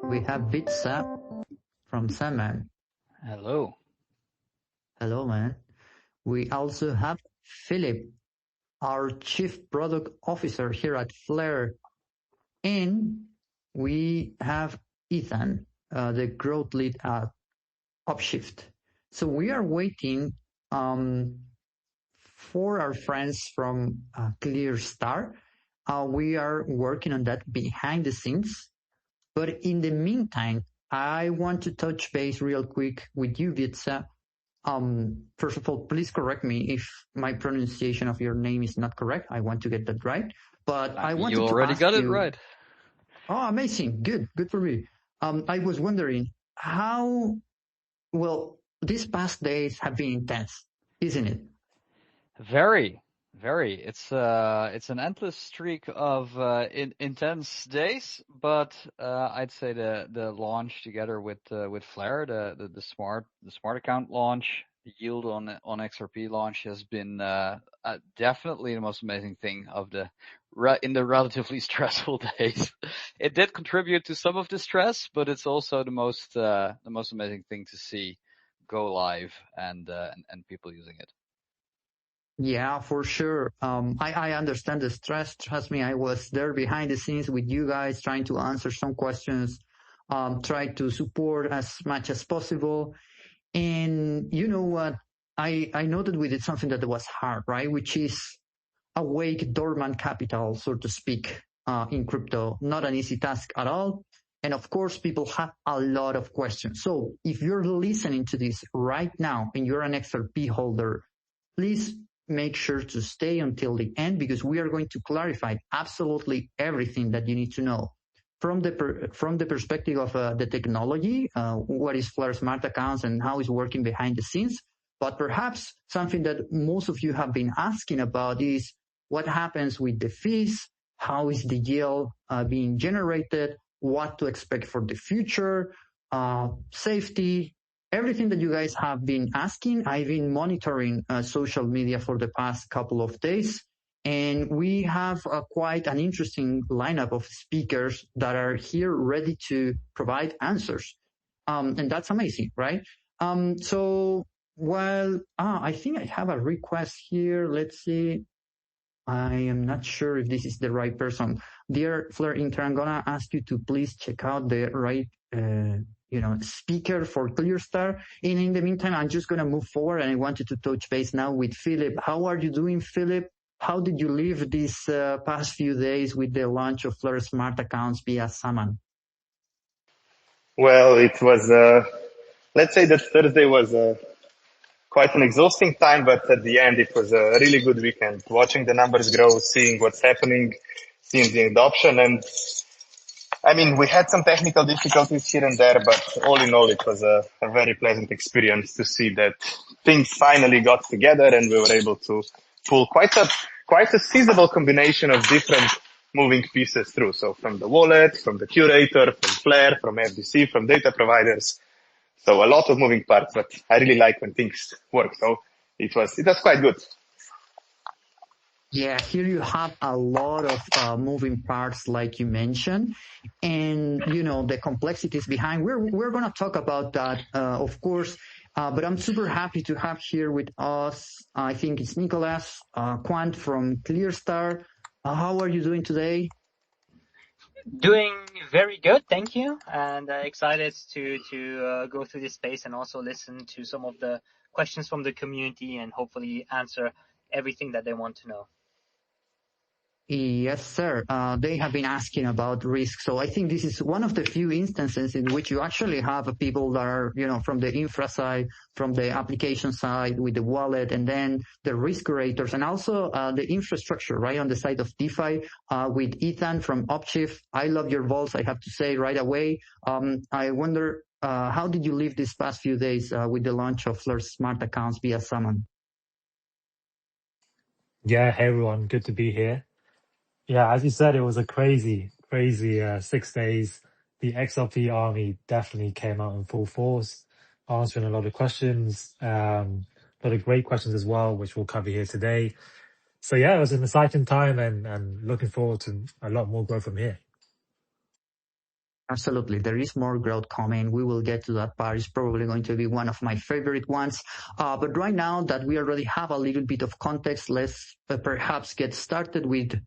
We have Vitsa from Xaman. Hello. Hello, man. We also have Philip, our Chief Product Officer here at Flare. And we have Ethan, the growth lead at Upshift. So we are waiting for our friends from Clearstar. We are working on that behind the scenes. But in the meantime, I want to touch base real quick with you, Vitsa. First of all, please correct me if my pronunciation of your name is not correct. I want to get that right. But I wanted You to already ask got it you. right. Oh, amazing. Good for me. I was wondering how, well, these past days have been intense, isn't it? Very. It's an endless streak of intense days, but I'd say the launch together with Flare, the smart account launch, the yield on XRP launch has been definitely the most amazing thing of in the relatively stressful days. It did contribute to some of the stress, but it's also the most amazing thing to see go live and people using it. Yeah, for sure. I understand the stress. Trust me, I was there behind the scenes with you guys trying to answer some questions, try to support as much as possible. And you know what? I know that we did something that was hard, right? Which is awake dormant capital, so to speak, in crypto. Not an easy task at all. And of course, people have a lot of questions. So if you're listening to this right now and you're an XRP holder, please make sure to stay until the end because we are going to clarify absolutely everything that you need to know from the perspective of the technology, what is Flare Smart Accounts and how it's working behind the scenes. But perhaps something that most of you have been asking about is what happens with the fees, how is the yield being generated, what to expect for the future, safety, everything that you guys have been asking. I've been monitoring social media for the past couple of days, and we have quite an interesting lineup of speakers that are here ready to provide answers. And that's amazing, right? So while I think I have a request here. Let's see. I am not sure if this is the right person. Dear Flare Intern, I'm gonna ask you to please check out the right speaker for Clearstar. And in the meantime, I'm just gonna move forward and I wanted to touch base now with Philip. How are you doing, Philip? How did you live these past few days with the launch of Flare Smart Accounts via Xaman? Well, it was, let's say that Thursday was quite an exhausting time, but at the end it was a really good weekend. Watching the numbers grow, seeing what's happening, seeing the adoption, and I mean, we had some technical difficulties here and there, but all in all, it was a very pleasant experience to see that things finally got together and we were able to pull quite a feasible combination of different moving pieces through. So from the wallet, from the curator, from Flare, from FDC, from data providers. So a lot of moving parts, but I really like when things work. So it was quite good. Yeah, here you have a lot of moving parts, like you mentioned, and the complexities behind. We're going to talk about that, of course. But I'm super happy to have here with us. I think it's Nicholas Quant from Clearstar. How are you doing today? Doing very good, thank you, and excited to go through this space and also listen to some of the questions from the community and hopefully answer everything that they want to know. Yes, sir. They have been asking about risk. So I think this is one of the few instances in which you actually have people that are, from the infra side, from the application side with the wallet, and then the risk curators, and also the infrastructure, right, on the side of DeFi with Ethan from Upshift. I love your voice, I have to say right away. I wonder, how did you live these past few days with the launch of Flare Smart Accounts via Xaman? Yeah, hey everyone, good to be here. Yeah, as you said, it was a crazy 6 days. The XRP army definitely came out in full force, answering a lot of questions, a lot of great questions as well, which we'll cover here today. So yeah, it was an exciting time and looking forward to a lot more growth from here. Absolutely. There is more growth coming. We will get to that part. It's probably going to be one of my favorite ones. But right now that we already have a little bit of context, let's perhaps get started with,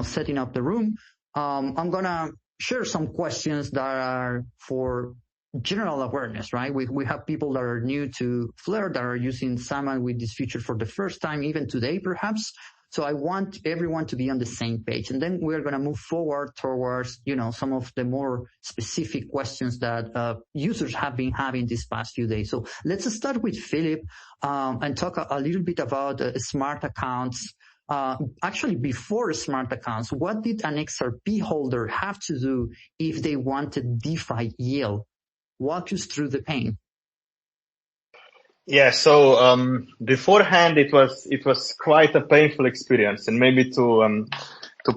setting up the room. I'm going to share some questions that are for general awareness, right? We have people that are new to Flare that are using Xaman with this feature for the first time, even today, perhaps. So I want everyone to be on the same page. And then we're going to move forward towards, some of the more specific questions that users have been having these past few days. So let's start with Philip and talk a little bit about smart accounts. Actually, before smart accounts, what did an XRP holder have to do if they wanted DeFi yield? Walk us through the pain. Yeah, so beforehand it was quite a painful experience, and maybe to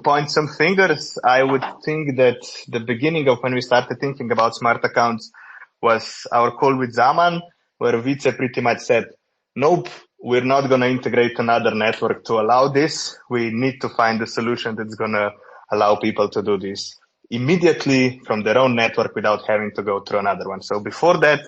point some fingers, I would think that the beginning of when we started thinking about smart accounts was our call with Xaman, where Vice pretty much said, "Nope, we're not going to integrate another network to allow this. We need to find a solution that's going to allow people to do this immediately from their own network without having to go through another one." So before that,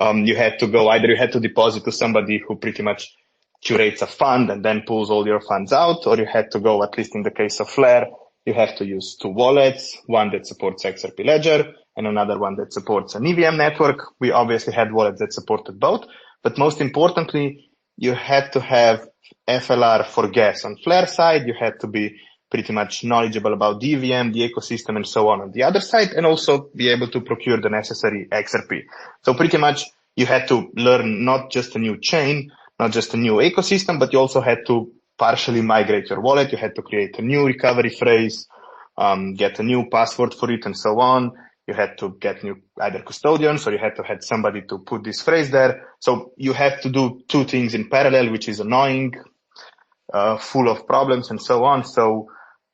you had to deposit to somebody who pretty much curates a fund and then pulls all your funds out, or you had to go, at least in the case of Flare, you have to use two wallets, one that supports XRP Ledger and another one that supports an EVM network. We obviously had wallets that supported both, but most importantly, you had to have FLR for gas on Flare side. You had to be pretty much knowledgeable about the EVM, the ecosystem, and so on the other side, and also be able to procure the necessary XRP. So pretty much you had to learn not just a new chain, not just a new ecosystem, but you also had to partially migrate your wallet. You had to create a new recovery phrase, get a new password for it, and so on. You had to get new either custodians, or you had to have somebody to put this phrase there. So you had to do two things in parallel, which is annoying, full of problems, and so on. So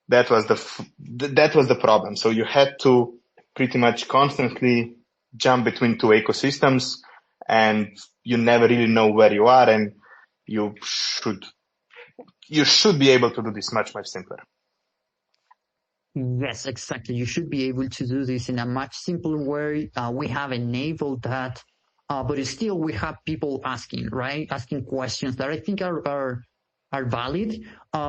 that was the problem. So you had to pretty much constantly jump between two ecosystems, and you never really know where you are, and you should be able to do this much, much simpler. Yes, exactly. You should be able to do this in a much simpler way. We have enabled that, but still we have people asking, right? Asking questions that I think are valid,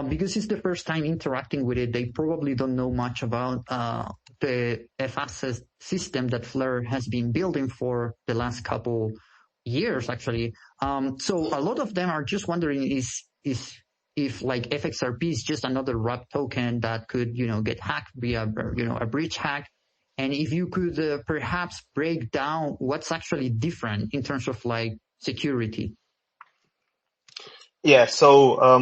because it's the first time interacting with it. They probably don't know much about the fAssets system that Flare has been building for the last couple years, actually. So a lot of them are just wondering if like FXRP is just another wrap token that could, get hacked via, a breach hack. And if you could perhaps break down what's actually different in terms of like security. Yeah, so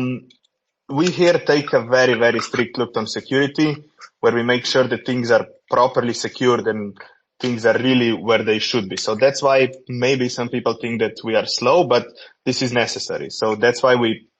we here take a very, very strict look on security, where we make sure that things are properly secured and things are really where they should be. So that's why maybe some people think that we are slow, but this is necessary. So that's why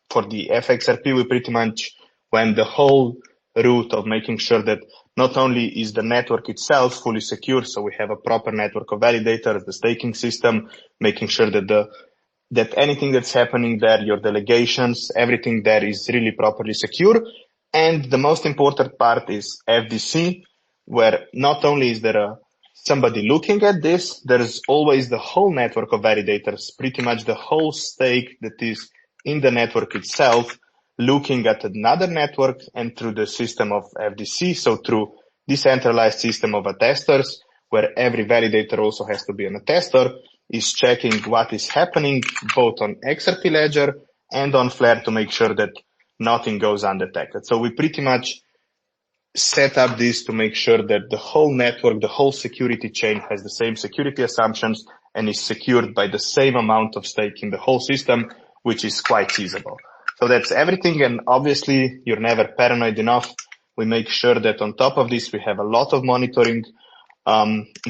for the FXRP, we pretty much went the whole route of making sure that not only is the network itself fully secure, so we have a proper network of validators, the staking system, making sure that anything that's happening there, your delegations, everything there is really properly secure. And the most important part is FDC, where not only is there somebody looking at this, there's always the whole network of validators, pretty much the whole stake that is in the network itself, looking at another network and through the system of FDC, so through decentralized system of attesters, where every validator also has to be an attester, is checking what is happening both on XRP Ledger and on Flare to make sure that nothing goes undetected. So we pretty much set up this to make sure that the whole network, the whole security chain has the same security assumptions and is secured by the same amount of stake in the whole system, which is quite feasible. So that's everything. And obviously you're never paranoid enough. We make sure that on top of this, we have a lot of monitoring,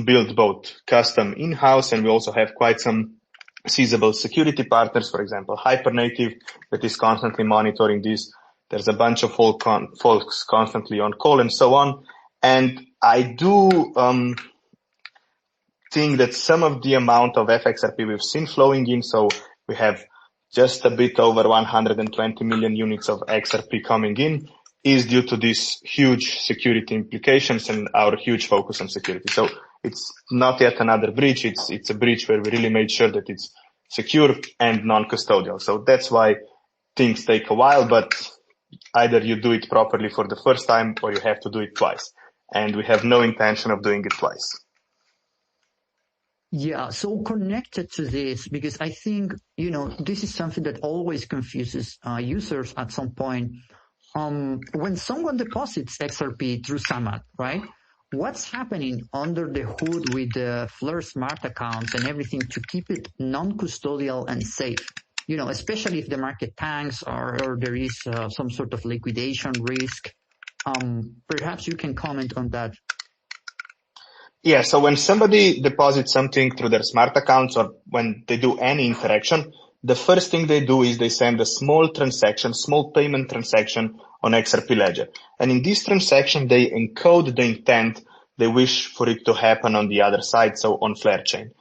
built both custom in-house, and we also have quite some feasible security partners, for example, Hypernative, that is constantly monitoring this. There's a bunch of folks constantly on call and so on. And I do think that some of the amount of FXRP we've seen flowing in, so we have just a bit over 120 million units of XRP coming in, is due to these huge security implications and our huge focus on security. So it's not yet another breach. It's a breach where we really made sure that it's secure and non-custodial. So that's why things take a while, but either you do it properly for the first time or you have to do it twice. And we have no intention of doing it twice. Yeah, so connected to this, because I think, this is something that always confuses users at some point. When someone deposits XRP through Xaman, right? What's happening under the hood with the Flare smart accounts and everything to keep it non-custodial and safe? Especially if the market tanks or there is some sort of liquidation risk. Perhaps you can comment on that. Yeah, so when somebody deposits something through their smart accounts or when they do any interaction, the first thing they do is they send a small payment transaction on XRP Ledger. And in this transaction, they encode the intent they wish for it to happen on the other side, so on Flare chain.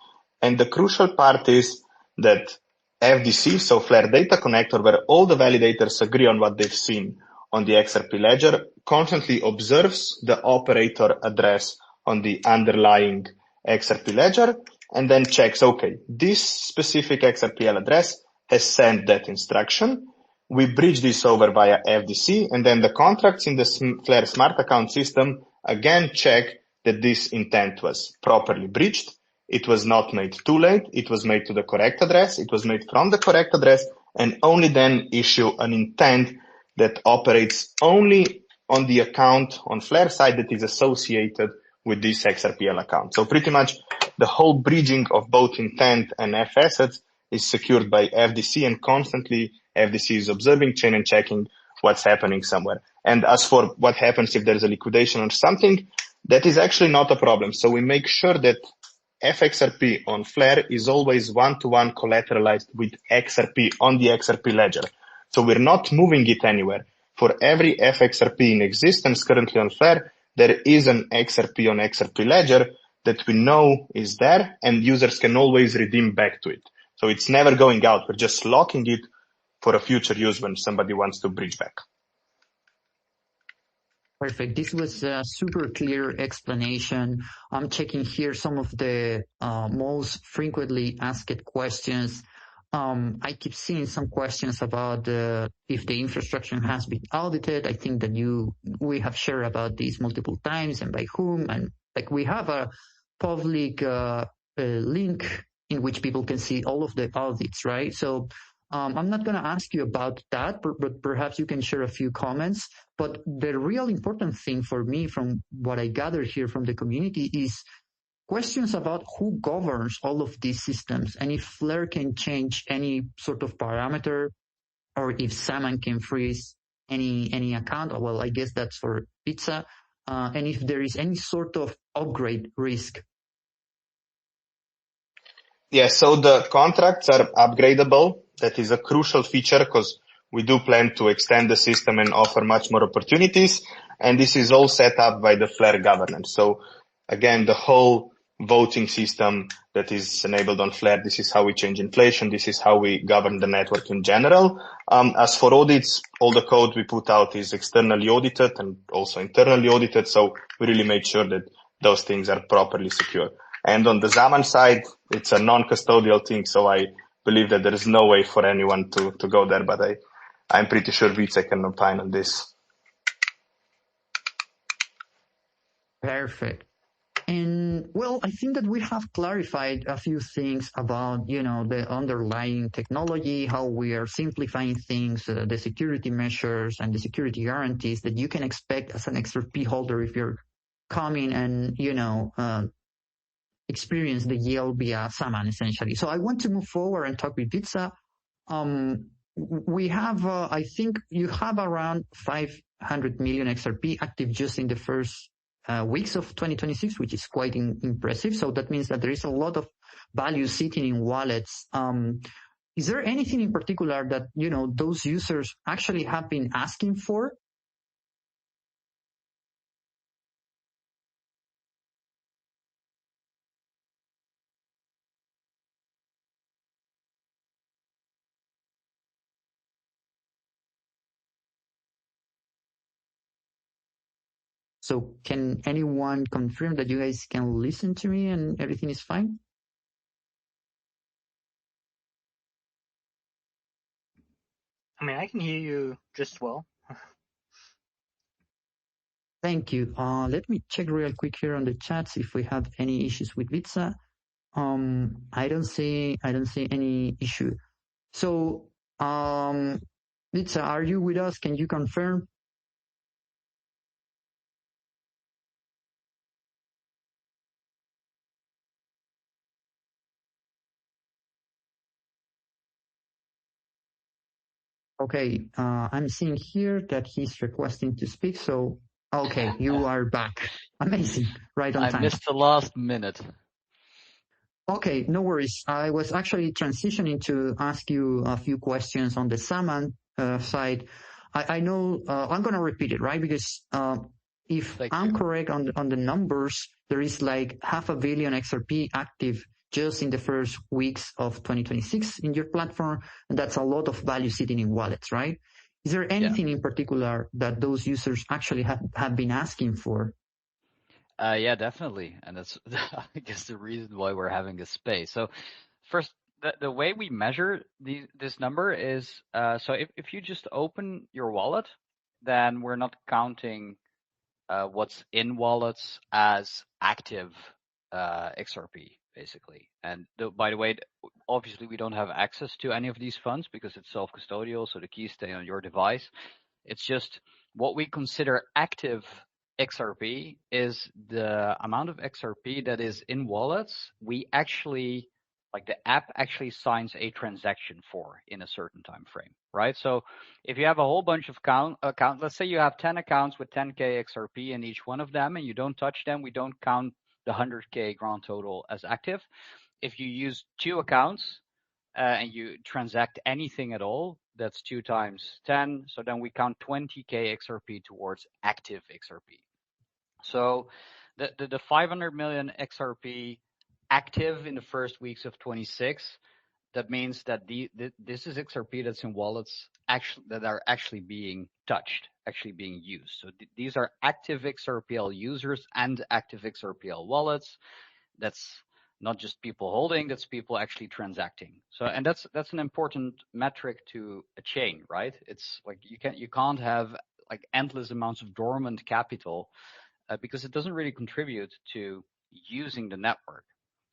And the crucial part is that FDC, so Flare Data Connector, where all the validators agree on what they've seen on the XRP Ledger, constantly observes the operator address on the underlying XRP Ledger and then checks, okay, this specific XRPL address has sent that instruction. We bridge this over via FDC, and then the contracts in the Flare Smart Account system again check that this intent was properly breached. It was not made too late. It was made to the correct address. It was made from the correct address, and only then issue an intent that operates only on the account on Flare side that is associated with this XRPL account. So pretty much the whole bridging of both intent and fAssets is secured by FDC, and constantly FDC is observing chain and checking what's happening somewhere. And as for what happens if there's a liquidation or something, that is actually not a problem. So we make sure that FXRP on Flare is always one-to-one collateralized with XRP on the XRP ledger. So we're not moving it anywhere. For every FXRP in existence currently on Flare, there is an XRP on XRP ledger that we know is there, and users can always redeem back to it. So it's never going out. We're just locking it for a future use when somebody wants to bridge back. Perfect. This was a super clear explanation. I'm checking here some of the most frequently asked questions. I keep seeing some questions about if the infrastructure has been audited. I think that we have shared about this multiple times and by whom. And like we have a public link in which people can see all of the audits, right? So I'm not going to ask you about that, but perhaps you can share a few comments. But the real important thing for me from what I gather here from the community is questions about who governs all of these systems and if Flare can change any sort of parameter or if Xaman can freeze any account. Well, I guess that's for Pizza. And if there is any sort of upgrade risk. Yeah, so the contracts are upgradable. That is a crucial feature because we do plan to extend the system and offer much more opportunities. And this is all set up by the Flare governance. So again, the whole voting system that is enabled on Flare, this is how we change inflation. This is how we govern the network in general. As for audits, all the code we put out is externally audited and also internally audited. So we really made sure that those things are properly secure. And on the Xaman side, it's a non-custodial thing. So I believe that there is no way for anyone to go there, but I'm pretty sure Vice can opine on this. Perfect. And well, I think that we have clarified a few things about, the underlying technology, how we are simplifying things, the security measures and the security guarantees that you can expect as an XRP holder if you're coming and, experience the yield via Xaman essentially. So I want to move forward and talk with Pizza. We have, I think you have around 500 million XRP active just in the first weeks of 2026, which is quite impressive. So that means that there is a lot of value sitting in wallets. Is there anything in particular that, those users actually have been asking for? So can anyone confirm that you guys can listen to me and everything is fine? I mean, I can hear you just well. Thank you. Let me check real quick here on the chats if we have any issues with Vitsa. I don't see any issue. So, Vitsa, are you with us? Can you confirm? Okay, I'm seeing here that he's requesting to speak. So, okay, you are back. Amazing. Right on time. I missed the last minute. Okay, no worries. I was actually transitioning to ask you a few questions on the Xaman side. I know I'm going to repeat it, right? Because if I'm correct on the numbers, there is like 500 million XRP active just in the first weeks of 2026 in your platform, and that's a lot of value sitting in wallets, right? Is there anything in particular that those users actually have been asking for? Yeah, definitely. And that's, I guess, the reason why we're having this space. So first, the way we measure this number is, so if you just open your wallet, then we're not counting what's in wallets as active XRP, basically. And by the way, obviously we don't have access to any of these funds because it's self-custodial, so the keys stay on your device. It's just what we consider active XRP is the amount of XRP that is in wallets we actually, like the app actually signs a transaction for in a certain time frame, right? So if you have a whole bunch of account, let's say you have 10 accounts with 10K XRP in each one of them and you don't touch them, we don't count the 100K grand total as active. If you use 2 accounts and you transact anything at all, that's 2 times 10. So then we count 20K XRP towards active XRP. So the 500 million XRP active in the first weeks of 26, that means that this is XRP that's in wallets that are actually being touched, actually being used. So these are active XRPL users and active XRPL wallets. That's not just people holding, that's people actually transacting. So, and that's an important metric to a chain, right? It's like you can't have like endless amounts of dormant capital because it doesn't really contribute to using the network.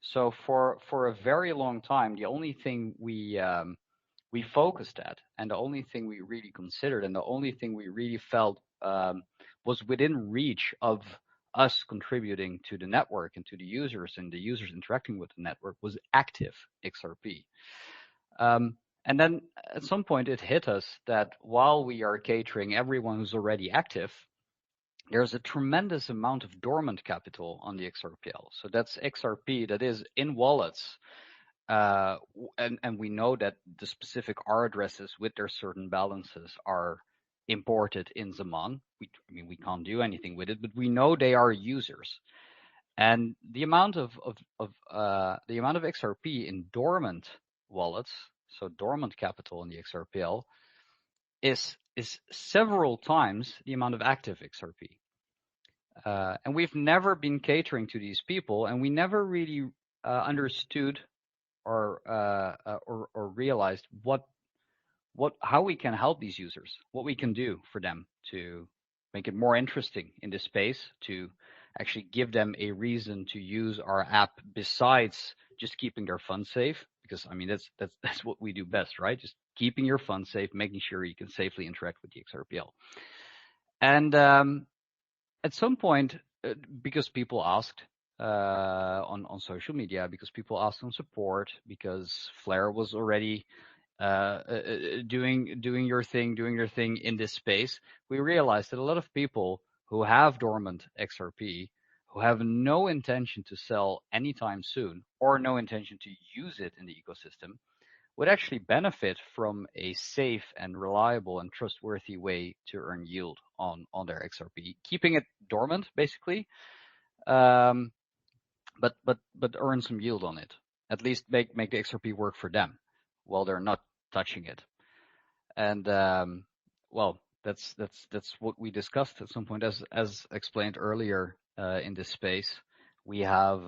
So for a very long time, the only thing we focused at, and the only thing we really considered, and the only thing we really felt was within reach of us contributing to the network and to the users and the users interacting with the network was active XRP. And then at some point it hit us that while we are catering everyone who's already active, there's a tremendous amount of dormant capital on the XRPL. So that's XRP that is in wallets. And we know that the specific R addresses with their certain balances are imported in Xaman. We can't do anything with it, but we know they are users. And the amount of XRP in dormant wallets, so dormant capital in the XRPL, is several times the amount of active XRP. And we've never been catering to these people, and we never really understood or realized how we can help these users, what we can do for them to make it more interesting in this space, to actually give them a reason to use our app besides just keeping their funds safe. Because that's what we do best, right? Just keeping your funds safe, making sure you can safely interact with the XRPL. And at some point, because people asked on social media, because people asked on support, because Flare was already doing their thing in this space, we realized that a lot of people who have dormant XRP, who have no intention to sell anytime soon, or no intention to use it in the ecosystem, would actually benefit from a safe and reliable and trustworthy way to earn yield on their XRP, keeping it dormant basically, but earn some yield on it. At least make the XRP work for them while they're not touching it. And well, that's what we discussed at some point. As explained earlier in this space, we have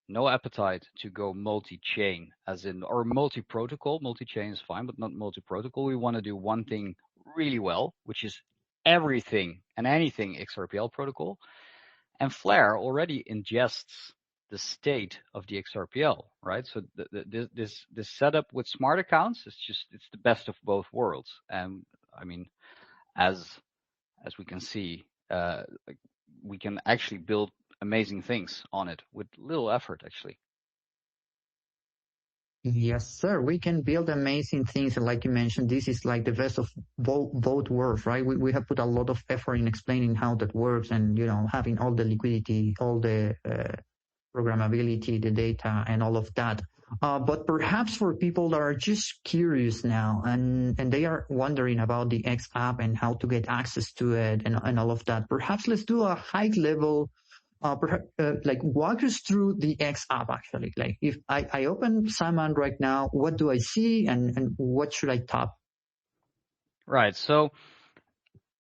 no appetite to go multi-chain, as in, or multi-protocol. Multi-chain is fine, but not multi-protocol. We want to do one thing really well, which is everything and anything XRPL protocol. And Flare already ingests the state of the XRPL, right? So this setup with smart accounts is it's the best of both worlds. And I mean, as we can see, we can actually build amazing things on it with little effort, actually. Yes, sir. We can build amazing things. And like you mentioned, this is like the best of both worlds, right? We have put a lot of effort in explaining how that works and, having all the liquidity, all the programmability, the data, and all of that. But perhaps for people that are just curious now and they are wondering about the X app and how to get access to it and all of that, perhaps let's do a high level walk us through the X app actually. Like if I open Xaman right now, what do I see and what should I tap? Right. So,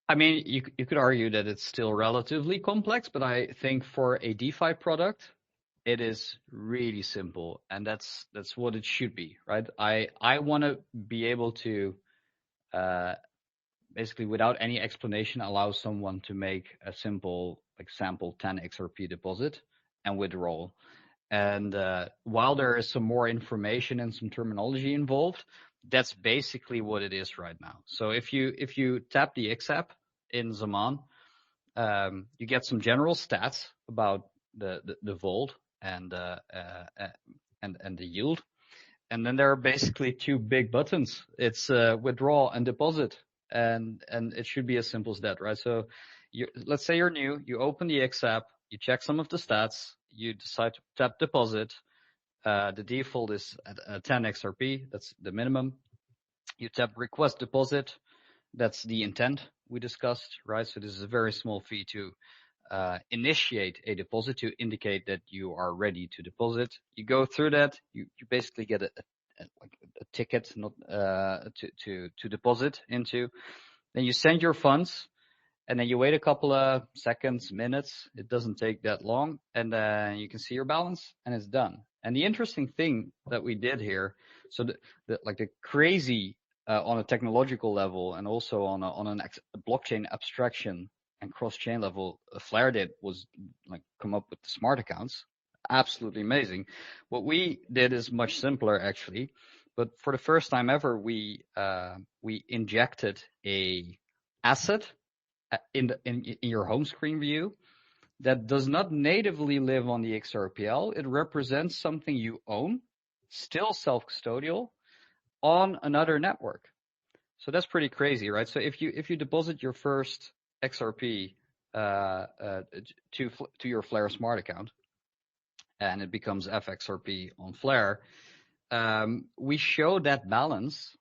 I mean, you could argue that it's still relatively complex, but I think for a DeFi product, it is really simple, and that's what it should be, right? I want to be able to basically, without any explanation, allow someone to make a simple sample 10 XRP deposit and withdrawal. And while there is some more information and some terminology involved, that's basically what it is right now. So if you tap the X app in Xaman, you get some general stats about the vault and the yield. And then there are basically two big buttons. It's withdrawal and deposit. And it should be as simple as that, right? So let's say you're new, you open the X app, you check some of the stats, you decide to tap deposit. The default is at 10 XRP, that's the minimum. You tap request deposit, that's the intent we discussed, right? So this is a very small fee to initiate a deposit, to indicate that you are ready to deposit. You go through that, you basically get a ticket not to deposit into. Then you send your funds, and then you wait a couple of seconds, minutes. It doesn't take that long, and then you can see your balance, and it's done. And the interesting thing that we did here, so the crazy on a technological level, and also on a blockchain abstraction and cross-chain level, Flare did was come up with the smart accounts. Absolutely amazing. What we did is much simpler, actually. But for the first time ever, we injected a asset in your home screen view that does not natively live on the XRPL. It represents something you own, still self-custodial, on another network. So that's pretty crazy, right? So if you deposit your first XRP to your Flare Smart account, and it becomes FXRP on Flare, we show that balance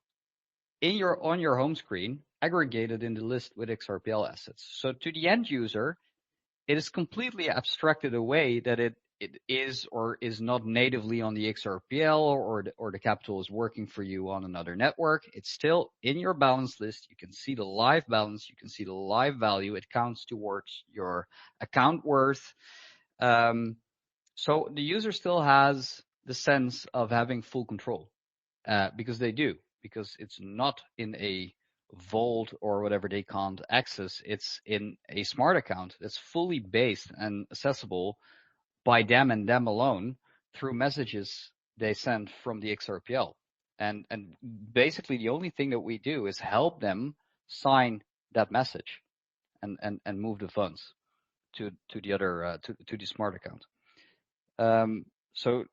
on your home screen, aggregated in the list with XRPL assets. So to the end user, it is completely abstracted away that it is or is not natively on the XRPL, or the capital is working for you on another network. It's still in your balance list. You can see the live balance. You can see the live value. It counts towards your account worth. So the user still has the sense of having full control, because they do, because it's not in a vault or whatever they can't access. It's in a smart account that's fully based and accessible by them and them alone through messages they send from the XRPL. And basically the only thing that we do is help them sign that message and move the funds to the other to the smart account. So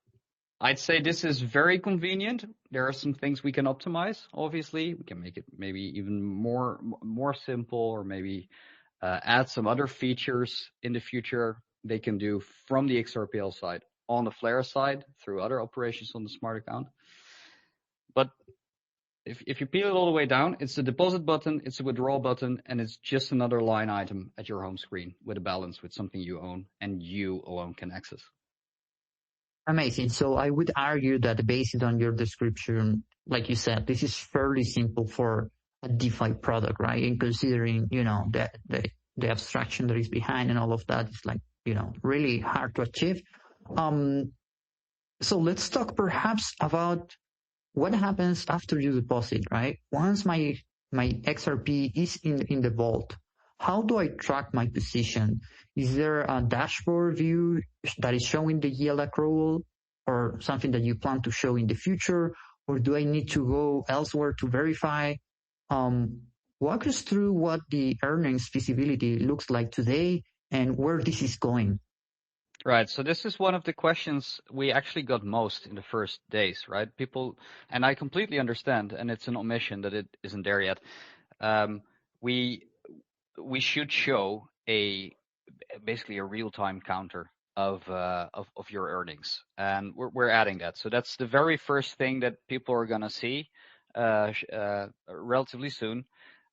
I'd say this is very convenient. There are some things we can optimize. Obviously, we can make it maybe even more simple, or maybe add some other features in the future they can do from the XRPL side on the Flare side through other operations on the smart account. But if you peel it all the way down, it's a deposit button, it's a withdrawal button, and it's just another line item at your home screen with a balance, with something you own and you alone can access. Amazing. So I would argue that based on your description, like you said, this is fairly simple for a DeFi product, right? And considering, that the abstraction that is behind and all of that is like, really hard to achieve. So let's talk perhaps about what happens after you deposit, right? Once my XRP is in the vault, how do I track my position? Is there a dashboard view that is showing the yield accrual or something that you plan to show in the future? Or do I need to go elsewhere to verify? Walk us through what the earnings visibility looks like today and where this is going. Right. So this is one of the questions we actually got most in the first days, right? People, and I completely understand, and it's an omission that it isn't there yet. We should show basically a real-time counter of your earnings, and we're adding that. So that's the very first thing that people are gonna see relatively soon,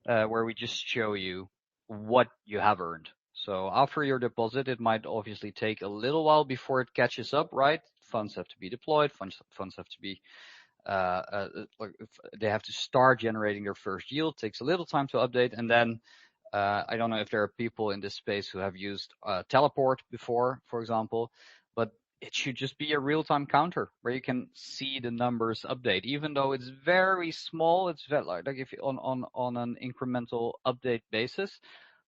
where we just show you what you have earned. So after your deposit, it might obviously take a little while before it catches up, right? Funds have to be deployed. Funds have to be they have to start generating their first yield. It takes a little time to update, and then I don't know if there are people in this space who have used Teleport before, for example, but it should just be a real-time counter where you can see the numbers update, even though it's very small. It's very, like if you, on an incremental update basis,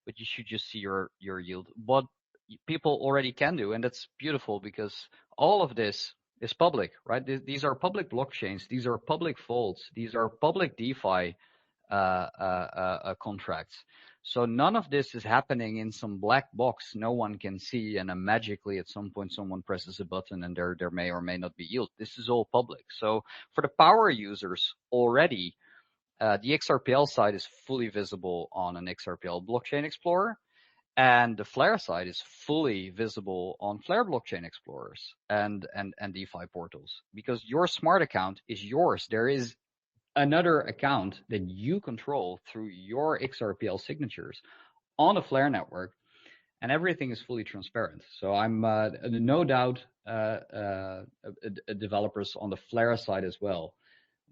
but you should just see your yield. What people already can do, and that's beautiful because all of this is public, right? These are public blockchains. These are public vaults. These are public DeFi contracts. So none of this is happening in some black box no one can see, and then magically at some point someone presses a button and there may or may not be yield. This is all public. So for the power users already, the XRPL side is fully visible on an XRPL blockchain explorer, and the Flare side is fully visible on Flare blockchain explorers and DeFi portals, because your smart account is yours. There is another account that you control through your XRPL signatures on a Flare network, and everything is fully transparent. So I'm no doubt developers on the Flare side as well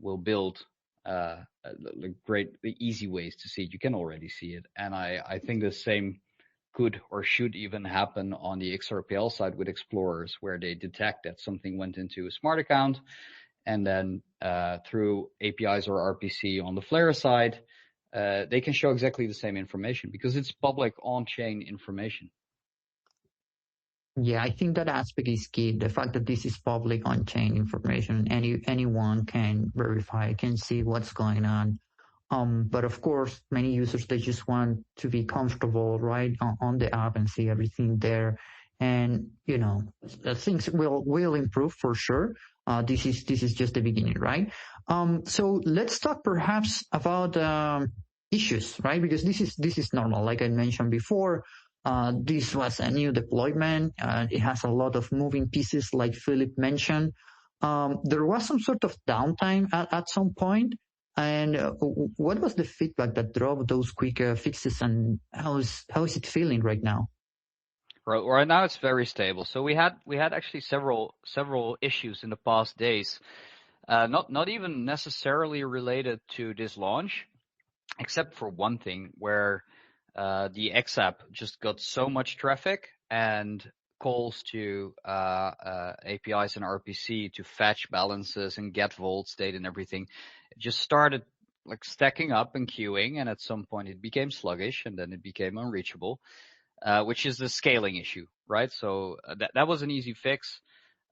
will build great, easy ways to see it. You can already see it, and I think the same could or should even happen on the XRPL side with explorers, where they detect that something went into a smart account, and then through APIs or RPC on the Flare side, they can show exactly the same information because it's public on-chain information. Yeah, I think that aspect is key. The fact that this is public on-chain information, anyone can verify, can see what's going on. But of course, many users, they just want to be comfortable, right, on the app and see everything there. And, things will improve for sure. This is just the beginning, right? So let's talk perhaps about issues, right? Because this is normal. Like I mentioned before, this was a new deployment. It has a lot of moving pieces, like Philip mentioned. There was some sort of downtime at some point. And what was the feedback that drove those quick fixes, and how is it feeling right now? Right now it's very stable. So we had actually several issues in the past days, not even necessarily related to this launch, except for one thing where the XApp just got so much traffic and calls to APIs and RPC to fetch balances and get vault state and everything. It just started like stacking up and queuing, and at some point it became sluggish, and then it became unreachable, which is the scaling issue, right? So that was an easy fix.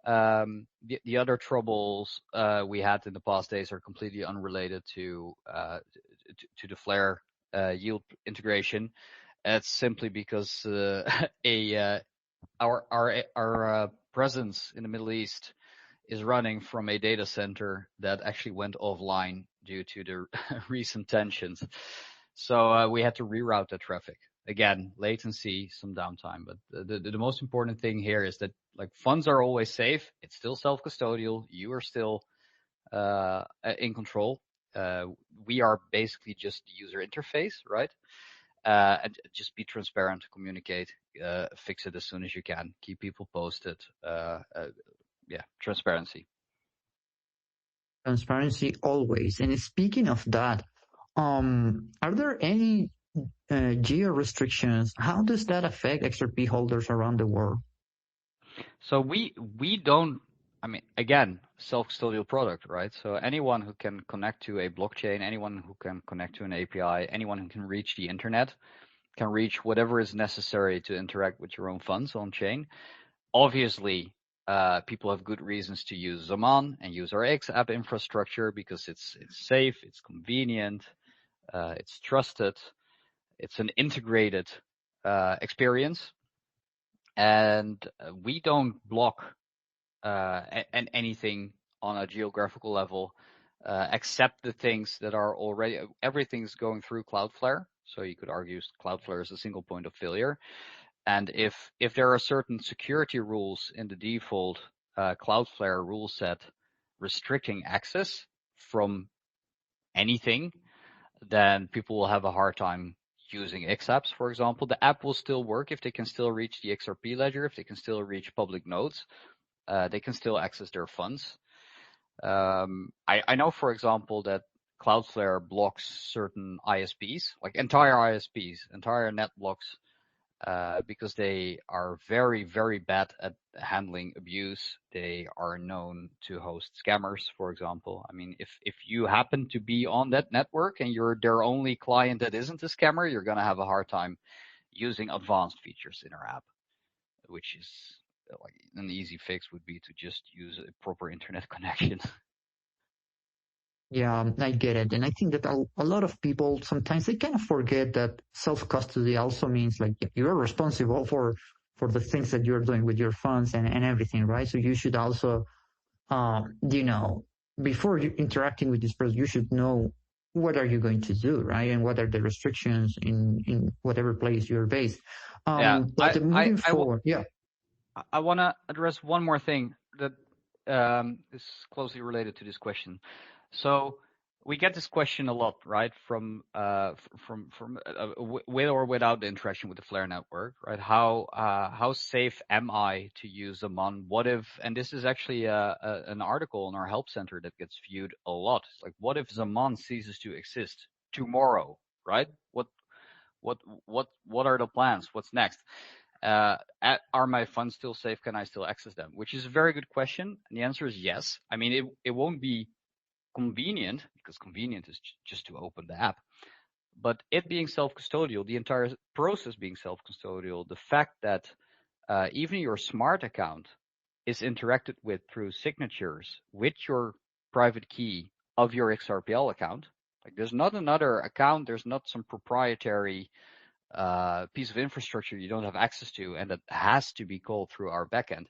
The other troubles we had in the past days are completely unrelated to the Flare yield integration. It's simply because our presence in the Middle East is running from a data center that actually went offline due to the recent tensions. So we had to reroute that traffic. Again, latency, some downtime, but the most important thing here is that like funds are always safe. It's still self-custodial. You are still in control. We are basically just the user interface, right? And just be transparent, communicate, fix it as soon as you can, keep people posted. Transparency. Transparency always. And speaking of that, Are there any geo-restrictions? How does that affect XRP holders around the world? So we don't, I mean, again, self-custodial product, right? So anyone who can connect to a blockchain, anyone who can connect to an API, anyone who can reach the internet, can reach whatever is necessary to interact with your own funds on chain. Obviously, people have good reasons to use Xaman and use our X app infrastructure because it's safe, it's convenient, it's trusted, it's an integrated experience, and we don't block anything on a geographical level except the things that are already, everything's going through Cloudflare. So you could argue Cloudflare is a single point of failure. And if there are certain security rules in the default Cloudflare rule set restricting access from anything, then people will have a hard time using X apps, for example. The app will still work if they can still reach the XRP ledger, if they can still reach public nodes. They can still access their funds. I know, for example, that Cloudflare blocks certain ISPs, like entire ISPs, entire net blocks, because they are very, very bad at handling abuse. They are known to host scammers, for example. I mean, if you happen to be on that network and you're their only client that isn't a scammer, you're going to have a hard time using advanced features in our app, which is like an easy fix would be to just use a proper internet connection. Yeah, I get it. And I think that a lot of people, sometimes they kind of forget that self-custody also means like you're responsible for the things that you're doing with your funds and everything, right? So you should also, before you interacting with this person, you should know what are you going to do, right? And what are the restrictions in whatever place you're based. But moving forward, I want to address one more thing that is closely related to this question. So we get this question a lot, right? From with or without the interaction with the Flare network, right? How safe am I to use Xaman? What if? And this is actually an article in our help center that gets viewed a lot. It's like, what if Xaman ceases to exist tomorrow, right? What are the plans? What's next? Are my funds still safe? Can I still access them? Which is a very good question. And the answer is yes. I mean, it won't be convenient, because convenient is just to open the app. But it being self-custodial, the entire process being self-custodial, the fact that even your smart account is interacted with through signatures with your private key of your XRPL account. Like there's not another account, there's not some proprietary piece of infrastructure you don't have access to and that has to be called through our backend.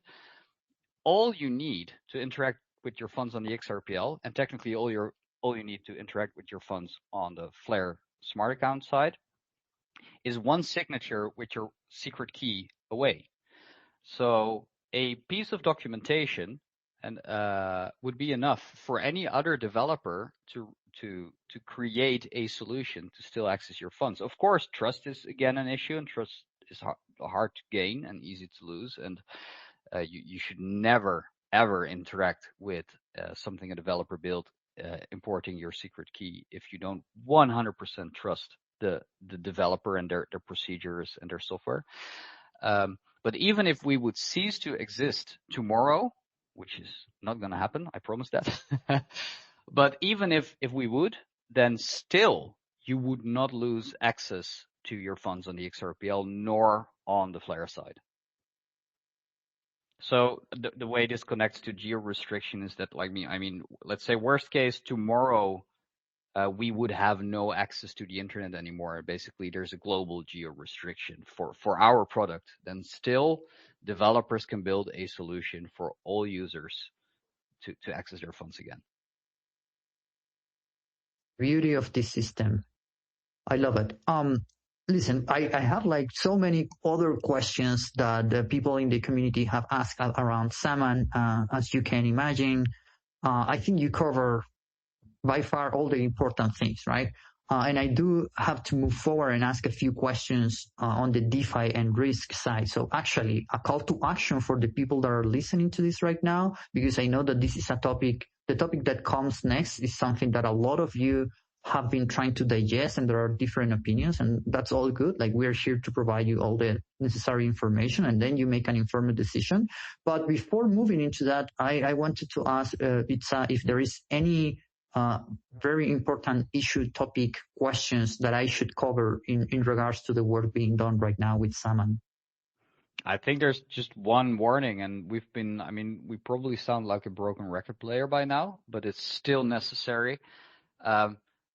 All you need to interact with your funds on the XRPL, and technically all you need to interact with your funds on the Flare smart account side, is one signature with your secret key away. So a piece of documentation and would be enough for any other developer to create a solution to still access your funds. Of course, trust is again an issue, and trust is hard to gain and easy to lose. And you should never ever interact with something a developer built, importing your secret key if you don't 100% trust the developer and their procedures and their software. But even if we would cease to exist tomorrow, which is not going to happen, I promise that. But even if we would, then still you would not lose access to your funds on the XRPL nor on the Flare side. So the way this connects to geo-restriction is that, let's say worst case tomorrow, we would have no access to the internet anymore. Basically, there's a global geo-restriction for our product. Then still, developers can build a solution for all users to access their funds again. Beauty of this system. I love it. Listen, I have like so many other questions that the people in the community have asked around Xaman. As you can imagine, I think you cover by far all the important things, right? And I do have to move forward and ask a few questions on the DeFi and risk side. So actually, a call to action for the people that are listening to this right now, because I know that this is a topic, the topic that comes next is something that a lot of you have been trying to digest, and there are different opinions, and that's all good. Like, we're here to provide you all the necessary information, and then you make an informed decision. But before moving into that, I wanted to ask Itza if there is any very important issue, topic, questions that I should cover in regards to the work being done right now with Xaman. I think there's just one warning, and we probably sound like a broken record player by now, but it's still necessary.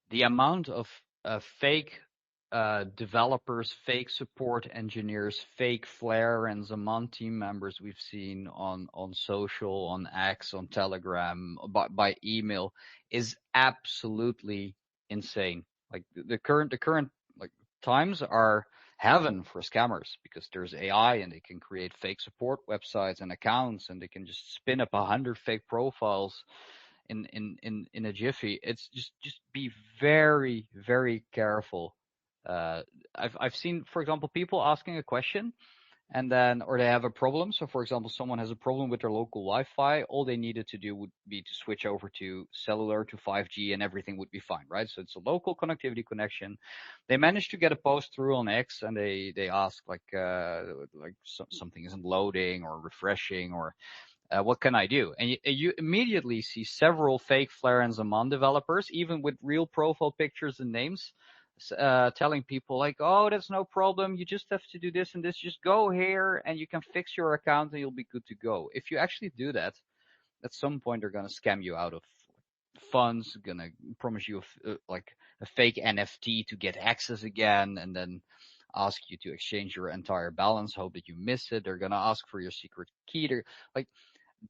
The amount of fake developers, fake support engineers, fake Flare and Xaman team members we've seen on social, on X, on Telegram, by email is absolutely insane. Like the current like times are heaven for scammers, because there's AI and they can create fake support websites and accounts, and they can just spin up 100 fake profiles in a jiffy. It's just be very, very careful. I've seen, for example, people asking a question and then, or they have a problem. So for example, someone has a problem with their local Wi-Fi. All they needed to do would be to switch over to cellular, to 5G, and everything would be fine, right? So it's a local connectivity connection. They managed to get a post through on X, and they ask something isn't loading or refreshing, or what can I do? And you immediately see several fake Flare and Xaman developers, even with real profile pictures and names, telling people like, oh, that's no problem. You just have to do this and this. Just go here and you can fix your account and you'll be good to go. If you actually do that, at some point they're going to scam you out of funds, going to promise you a fake NFT to get access again, and then ask you to exchange your entire balance, hope that you miss it. They're going to ask for your secret key.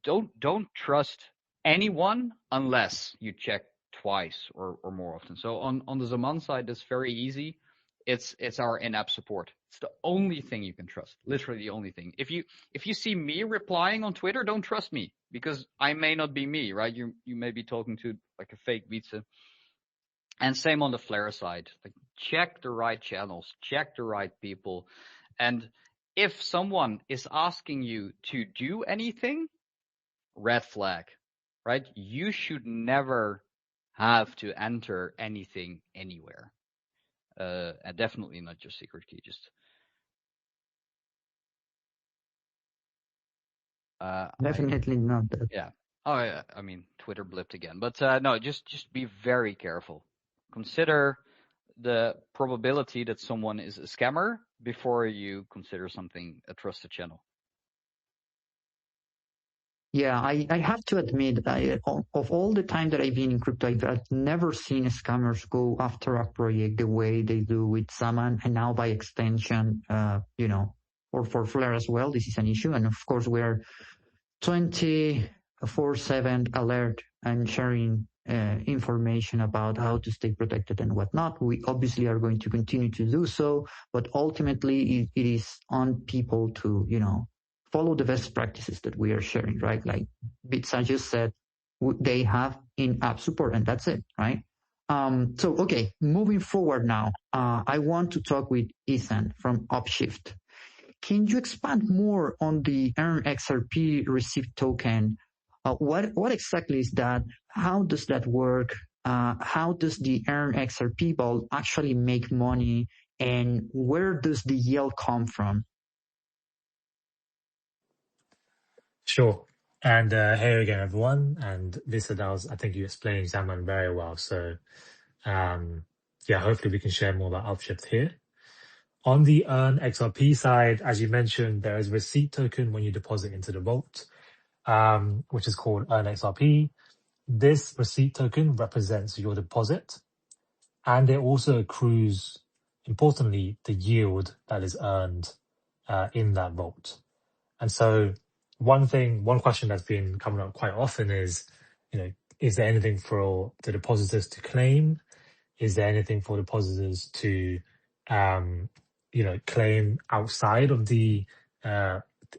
Don't trust anyone unless you check twice or more often. So on the Xaman side, that's very easy. It's our in-app support. It's the only thing you can trust. Literally the only thing. If you see me replying on Twitter, don't trust me, because I may not be me, right? You may be talking to like a fake pizza. And same on the Flare side. Like, check the right channels, check the right people. And if someone is asking you to do anything, red flag, right? You should never have to enter anything anywhere. And definitely not your secret key. Just Definitely not that. Yeah. Oh, yeah. I mean, Twitter blipped again. But no, just be very careful. Consider the probability that someone is a scammer before you consider something a trusted channel. Yeah, I have to admit, of all the time that I've been in crypto, I've never seen scammers go after a project the way they do with Xaman, and now by extension, or for Flare as well. This is an issue, and of course we're 24/7 alert and sharing information about how to stay protected and whatnot. We obviously are going to continue to do so, but ultimately it is on people to, follow the best practices that we are sharing, right? Like Bitsa just said, they have in-app support, and that's it, right? Okay, moving forward now, I want to talk with Ethan from Upshift. Can you expand more on the earnXRP receipt token? What exactly is that? How does that work? How does the earnXRP ball actually make money? And where does the yield come from? Sure. And hey again, everyone. And this I think you explained Xaman very well. So hopefully we can share more about Upshift here. On the earnXRP side, as you mentioned, there is a receipt token when you deposit into the vault, which is called earnXRP. This receipt token represents your deposit, and it also accrues, importantly, the yield that is earned in that vault. And so one question that's been coming up quite often is, is there anything for the depositors to claim? Is there anything for depositors to, claim outside of the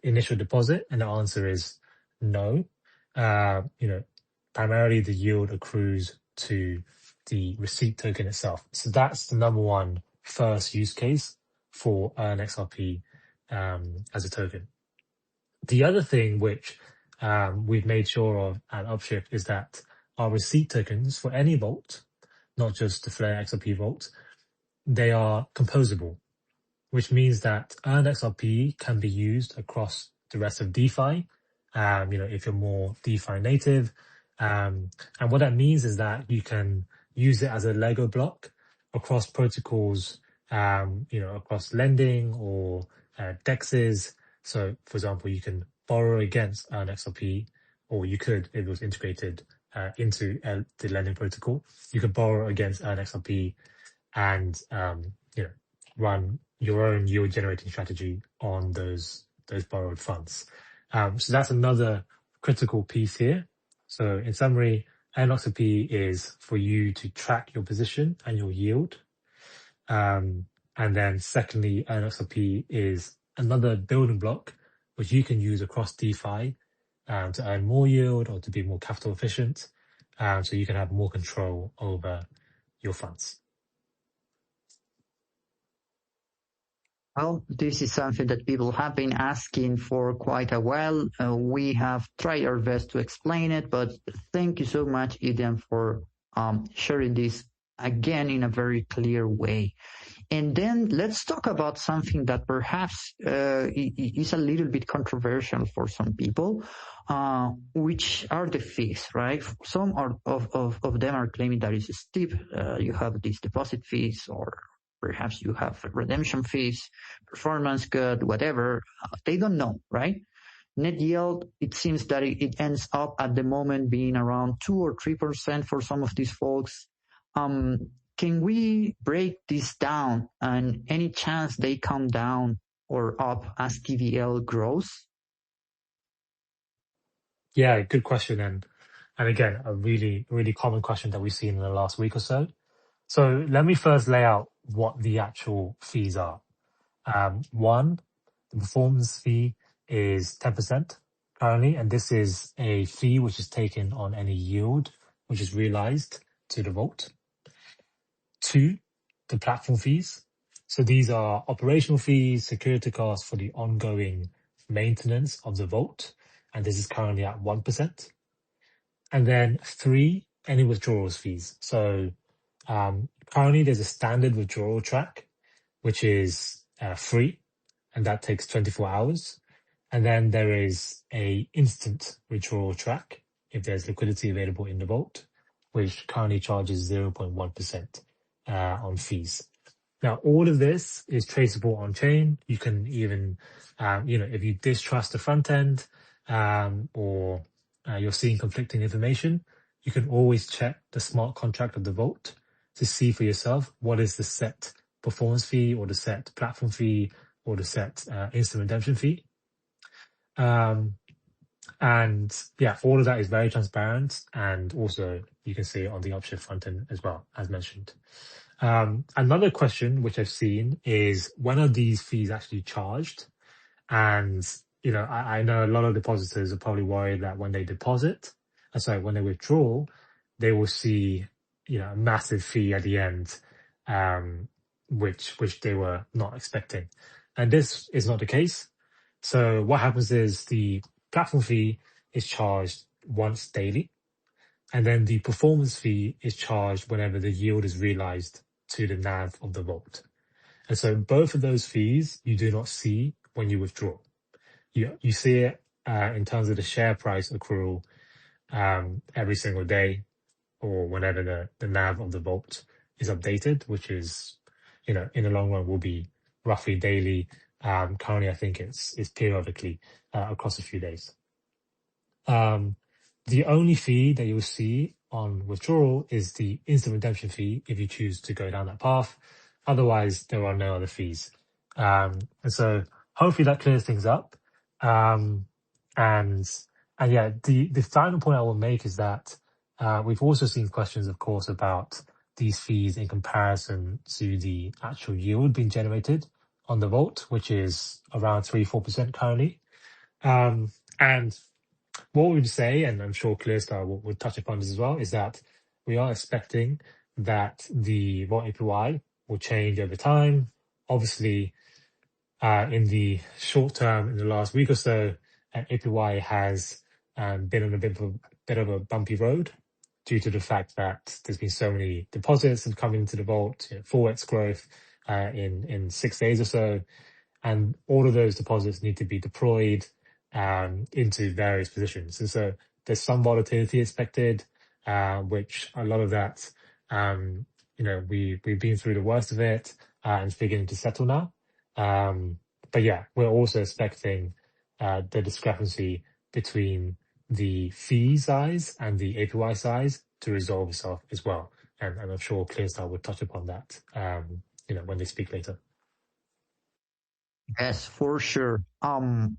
initial deposit? And the answer is no. Primarily the yield accrues to the receipt token itself. So that's the number one first use case for earnXRP as a token. The other thing which we've made sure of at Upshift is that our receipt tokens for any vault, not just the Flare XRP vault, they are composable, which means that earnXRP can be used across the rest of DeFi. If you're more DeFi native, and what that means is that you can use it as a Lego block across protocols, across lending or dexes. So, for example, you can borrow against earnXRP, or you could, if it was integrated into the lending protocol, you could borrow against earnXRP and run your own yield generating strategy on those borrowed funds. So that's another critical piece here. So in summary, earnXRP is for you to track your position and your yield. And then secondly, earnXRP is another building block which you can use across DeFi to earn more yield or to be more capital efficient. So you can have more control over your funds. Well, this is something that people have been asking for quite a while. We have tried our best to explain it, but thank you so much, Eden, for sharing this again in a very clear way. And then let's talk about something that perhaps is a little bit controversial for some people, which are the fees, right? Some of them are claiming that it's steep. You have these deposit fees, or perhaps you have redemption fees, performance good, whatever. They don't know, right? Net yield, it seems that it ends up at the moment being around 2 or 3% for some of these folks. Can we break this down, and any chance they come down or up as TVL grows? Yeah, good question. And again, a really, really common question that we've seen in the last week or so. So let me first lay out what the actual fees are. One, the performance fee is 10% currently, and this is a fee which is taken on any yield which is realized to the vault. 2, the platform fees. So these are operational fees, security costs for the ongoing maintenance of the vault, and this is currently at 1%. And then 3, any withdrawals fees. So currently there's a standard withdrawal track, which is free, and that takes 24 hours. And then there is a instant withdrawal track if there's liquidity available in the vault, which currently charges 0.1% on fees. Now, all of this is traceable on chain. You can even, if you distrust the front end or you're seeing conflicting information, you can always check the smart contract of the vault to see for yourself what is the set performance fee or the set platform fee or the set instant redemption fee. And yeah, all of that is very transparent, and also you can see it on the Upshift front end as well, as mentioned. Another question which I've seen is, when are these fees actually charged? And I know a lot of depositors are probably worried that when they when they withdraw, they will see a massive fee at the end, which they were not expecting. And this is not the case. So what happens is the platform fee is charged once daily, and then the performance fee is charged whenever the yield is realized to the NAV of the vault. And so both of those fees you do not see when you withdraw. You see it in terms of the share price accrual every single day, or whenever the NAV of the vault is updated, which is, in the long run will be roughly daily. Currently, I think it's periodically across a few days. The only fee that you'll see on withdrawal is the instant redemption fee if you choose to go down that path. Otherwise, there are no other fees. And so hopefully that clears things up. And yeah, the final point I will make is that we've also seen questions, of course, about these fees in comparison to the actual yield being generated on the vault, which is around 3-4% currently. And what we would say, and I'm sure Clearstar will touch upon this as well, is that we are expecting that the vault APY will change over time. Obviously, in the short term, in the last week or so, APY has been on a bit of a bumpy road due to the fact that there's been so many deposits and coming into the vault, 4x growth in 6 days or so. And all of those deposits need to be deployed into various positions. And so there's some volatility expected, which a lot of that, we've been through the worst of it, and it's beginning to settle now. But yeah, we're also expecting the discrepancy between the fee size and the APY size to resolve itself as well. And I'm sure Clearstar will touch upon that, when they speak later. Yes, for sure. And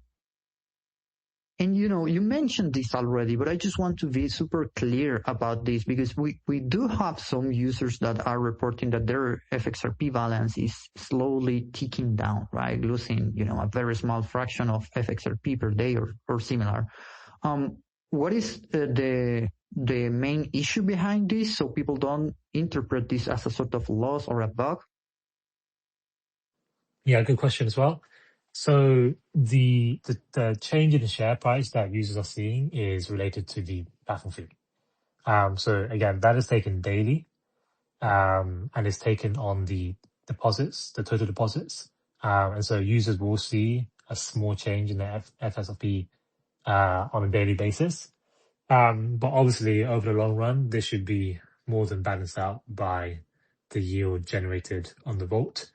you mentioned this already, but I just want to be super clear about this because we do have some users that are reporting that their FXRP balance is slowly ticking down, right? Losing, a very small fraction of FXRP per day or similar. What is the main issue behind this so people don't interpret this as a sort of loss or a bug? Yeah, good question as well. So the change in the share price that users are seeing is related to the platform fee. So again, that is taken daily, and is taken on the deposits, the total deposits. And so users will see a small change in their FSRP on a daily basis. But obviously, over the long run, this should be more than balanced out by the yield generated on the vault.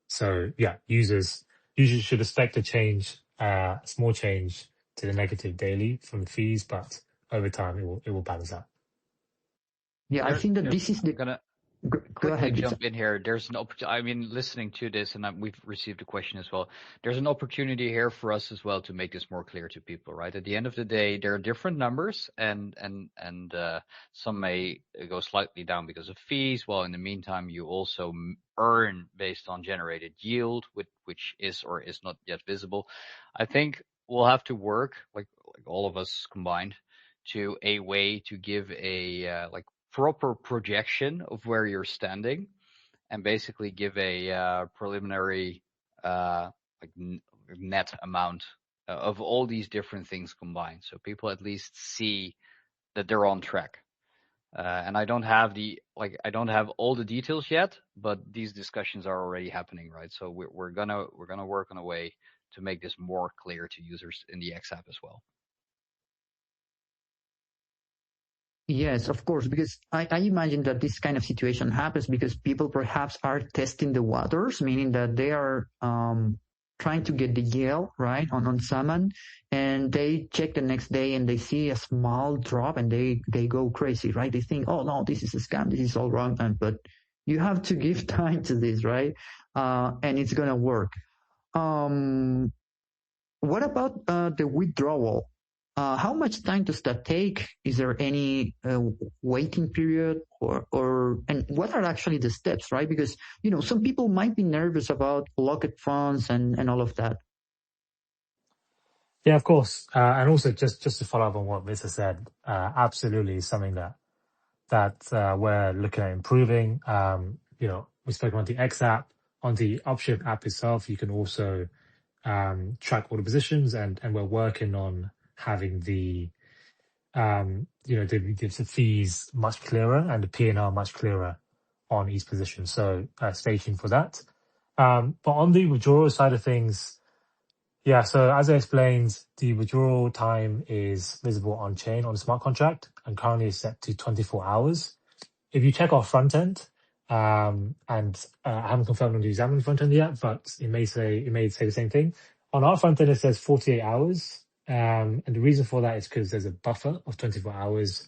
So yeah, users should expect a small change to the negative daily from the fees, but over time it will balance out. Yeah, I think that this is the. Go ahead. Jump in here. There's an opportunity. I mean, listening to this, and we've received a question as well. There's an opportunity here for us as well to make this more clear to people, right? At the end of the day, there are different numbers, and some may go slightly down because of fees. While in the meantime, you also earn based on generated yield, which is or is not yet visible. I think we'll have to work like all of us combined to a way to give a proper projection of where you're standing and basically give a preliminary net amount of all these different things combined, so people at least see that they're on track. And I don't have all the details yet, but these discussions are already happening, right? So we're gonna work on a way to make this more clear to users in the X app as well. Yes, of course, because I imagine that this kind of situation happens because people perhaps are testing the waters, meaning that they are trying to get the yield, right, on Xaman, and they check the next day and they see a small drop and they go crazy, right? They think, oh, no, this is a scam, this is all wrong. But you have to give time to this, right? And it's going to work. What about the withdrawal? How much time does that take? Is there any waiting period and what are actually the steps, right? Because, some people might be nervous about locked funds and all of that. Yeah, of course. And also just to follow up on what Mr. said, absolutely something that we're looking at improving. We spoke about the X app. On the Upshift app itself, you can also track all the positions and we're working on having the fees much clearer and the P&L much clearer on each position. So stay tuned for that. But on the withdrawal side of things, yeah, so as I explained, the withdrawal time is visible on chain on the smart contract and currently is set to 24 hours. If you check our front end, and I haven't confirmed on the Xaman front end yet, but it may say the same thing. On our front end, it says 48 hours. And the reason for that is because there's a buffer of 24 hours,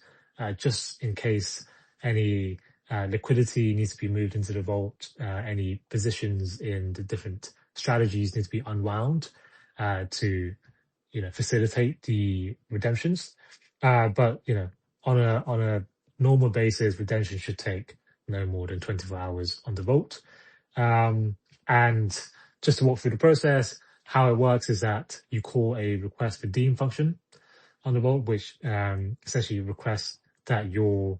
just in case any liquidity needs to be moved into the vault, any positions in the different strategies need to be unwound to facilitate the redemptions. But on a normal basis, redemption should take no more than 24 hours on the vault. And just to walk through the process, how it works is that you call a request for redeem function on the vault, which essentially requests that your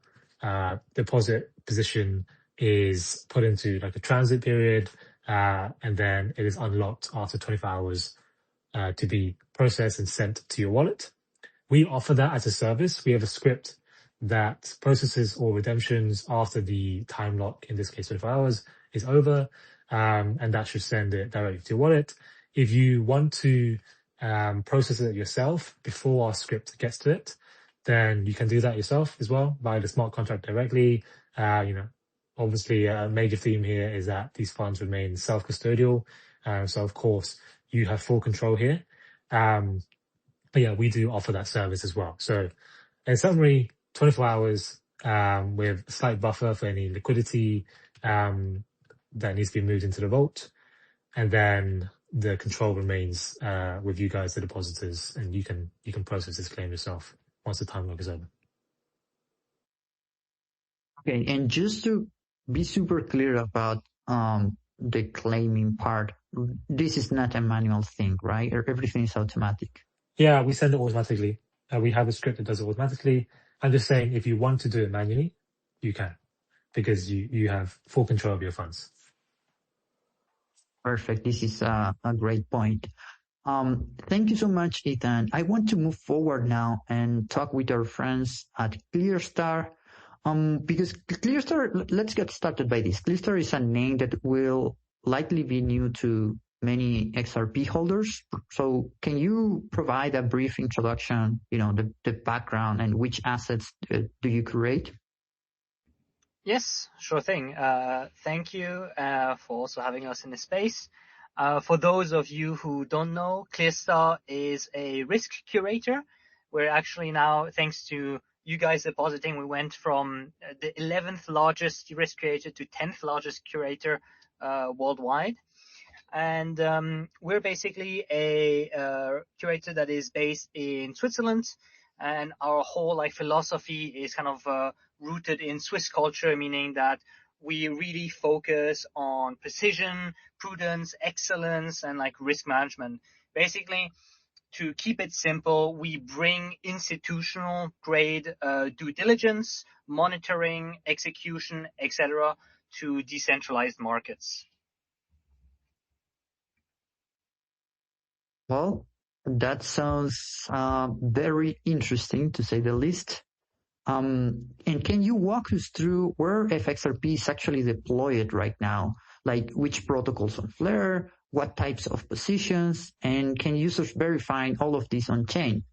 deposit position is put into like a transit period, and then it is unlocked after 24 hours to be processed and sent to your wallet. We offer that as a service. We have a script that processes all redemptions after the time lock, in this case 24 hours, is over, and that should send it directly to your wallet. If you want to process it yourself before our script gets to it, then you can do that yourself as well via the smart contract directly. Obviously, a major theme here is that these funds remain self-custodial. So, of course, you have full control here. But yeah, we do offer that service as well. So in summary, 24 hours with a slight buffer for any liquidity that needs to be moved into the vault. And then the control remains with you guys, the depositors, and you can process this claim yourself once the time lock is over. Okay, and just to be super clear about the claiming part, this is not a manual thing, right? Everything is automatic. Yeah, we send it automatically. We have a script that does it automatically. I'm just saying, if you want to do it manually, you can, because you have full control of your funds. Perfect. This is a great point. Thank you so much, Ethan. I want to move forward now and talk with our friends at Clearstar. Because Clearstar, let's get started by this. Clearstar is a name that will likely be new to many XRP holders. So can you provide a brief introduction, the background and which assets do you curate? Yes, sure thing. Thank you for also having us in the space. For those of you who don't know, Clearstar is a risk curator. We're actually now, thanks to you guys depositing, we went from the 11th largest risk curator to 10th largest curator worldwide. And we're basically a curator that is based in Switzerland, and our whole philosophy is kind of rooted in Swiss culture, meaning that we really focus on precision, prudence, excellence, and risk management. Basically, to keep it simple, we bring institutional grade due diligence, monitoring, execution, etc. to decentralized markets. Well, that sounds very interesting, to say the least. And can you walk us through where FXRP is actually deployed right now? Like which protocols on Flare, what types of positions, and can users verify all of this on chain?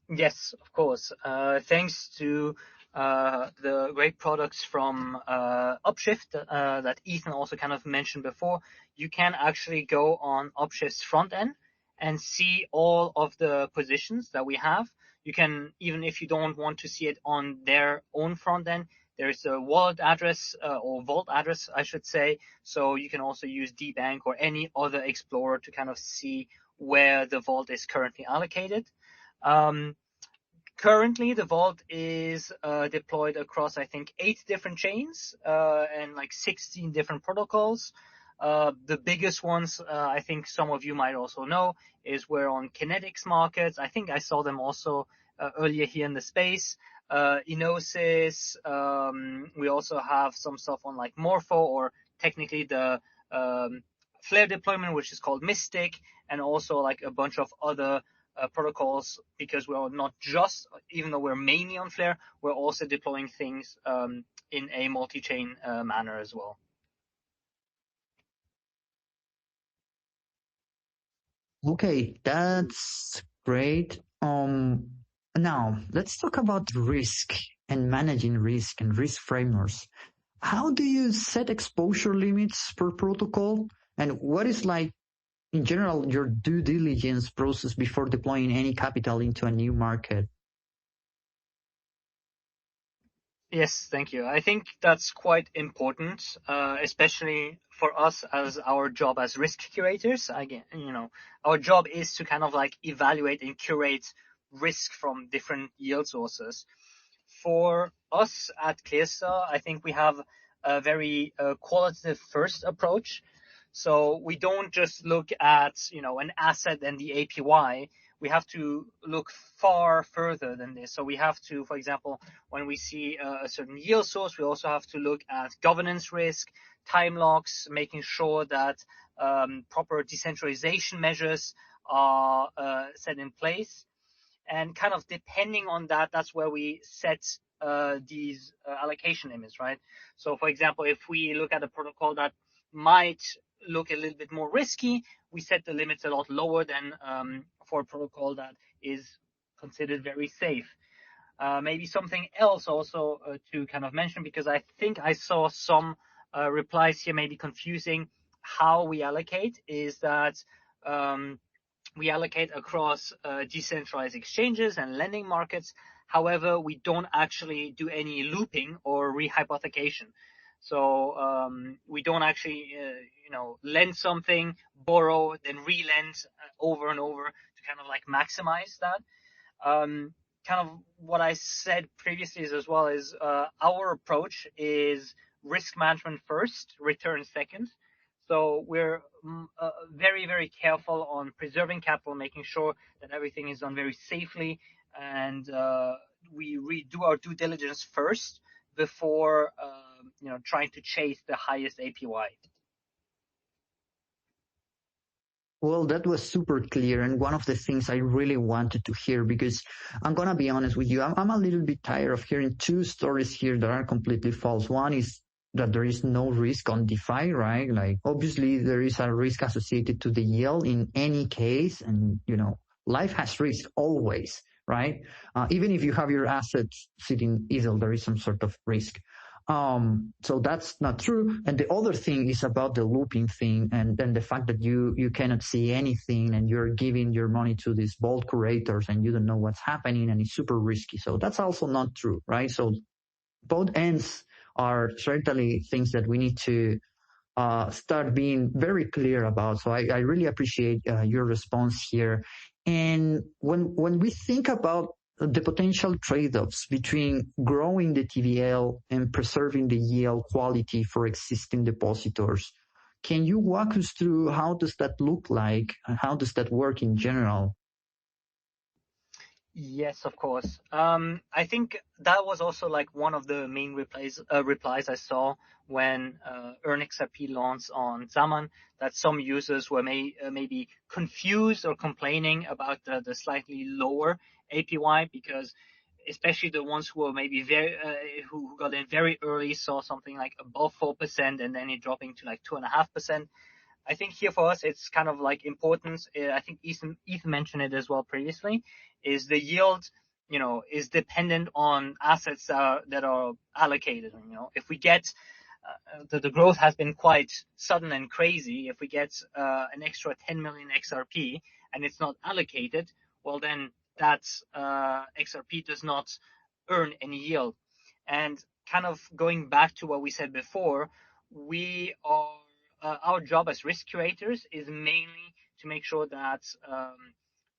Yes, of course. Thanks to the great products from Upshift that Ethan also kind of mentioned before, you can actually go on Upshift's front end and see all of the positions that we have. You can, even if you don't want to see it on their own front end, there's a wallet address or vault address, I should say. So you can also use DBank or any other explorer to kind of see where the vault is currently allocated. Currently, the vault is deployed across, I think, 8 different chains and 16 different protocols. The biggest ones, I think some of you might also know, is we're on Kinetics markets. I think I saw them also earlier here in the space. Enosis. We also have some stuff on Morpho, or technically the Flare deployment, which is called Mystic, and also a bunch of other protocols, because we're not just, even though we're mainly on Flare, we're also deploying things in a multi-chain manner as well. Okay, that's great. Now let's talk about risk and managing risk and risk frameworks. How do you set exposure limits per protocol? And what is in general, your due diligence process before deploying any capital into a new market? Yes, thank you. I think that's quite important, especially for us as our job as risk curators. Again, our job is to kind of evaluate and curate risk from different yield sources. For us at Clearstar, I think we have a very qualitative first approach. So we don't just look at, an asset and the APY. We have to look far further than this. So we have to, for example, when we see a certain yield source, we also have to look at governance risk, time locks, making sure that proper decentralization measures are set in place. And kind of depending on that, that's where we set these allocation limits, right? So for example, if we look at a protocol that might look a little bit more risky, we set the limits a lot lower than for a protocol that is considered very safe. Maybe something else also to kind of mention, because I think I saw some replies here maybe confusing how we allocate, is that we allocate across decentralized exchanges and lending markets. However, we don't actually do any looping or rehypothecation. So we don't actually, lend something, borrow, then relend over and over to kind of like maximize that. Kind of what I said previously is as well is our approach is risk management first, return second. So we're very, very careful on preserving capital, making sure that everything is done very safely, and we do our due diligence first before trying to chase the highest APY. Well, that was super clear, and one of the things I really wanted to hear, because I'm going to be honest with you, I'm a little bit tired of hearing two stories here that are completely false. One is that there is no risk on DeFi, right? Like, obviously, there is a risk associated to the yield in any case, and, life has risk always, right? Even if you have your assets sitting idle, there is some sort of risk. So that's not true. And the other thing is about the looping thing, and then the fact that you cannot see anything, and you're giving your money to these bold curators and you don't know what's happening, and it's super risky. So that's also not true, right? So both ends are certainly things that we need to start being very clear about. So I really appreciate your response here. And when we think about the potential trade-offs between growing the TVL and preserving the yield quality for existing depositors, can you walk us through how does that look like and how does that work in general? Yes, of course. I think that was also like one of the main replies I saw when earnXRP launched on Xaman, that some users were maybe confused or complaining about the slightly lower APY, because especially the ones who were maybe who got in very early saw something like above 4% and then it dropping to like 2.5%. I think here for us, it's kind of like important. I think Ethan mentioned it as well previously, is the yield, is dependent on assets that are allocated. If we get the growth has been quite sudden and crazy. If we get an extra 10 million XRP and it's not allocated, well then that XRP does not earn any yield. And kind of going back to what we said before, we are our job as risk curators is mainly to make sure that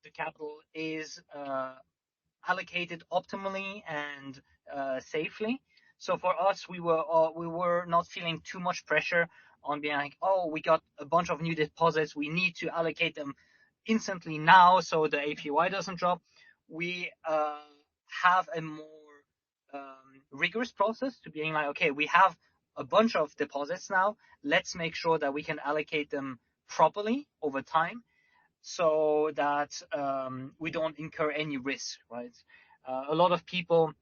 the capital is allocated optimally and safely. So for us, we were not feeling too much pressure on being like, oh, we got a bunch of new deposits, we need to allocate them instantly now so the APY doesn't drop. We have a more rigorous process to being like, okay, we have a bunch of deposits now, let's make sure that we can allocate them properly over time so that we don't incur any risk, right? A lot of people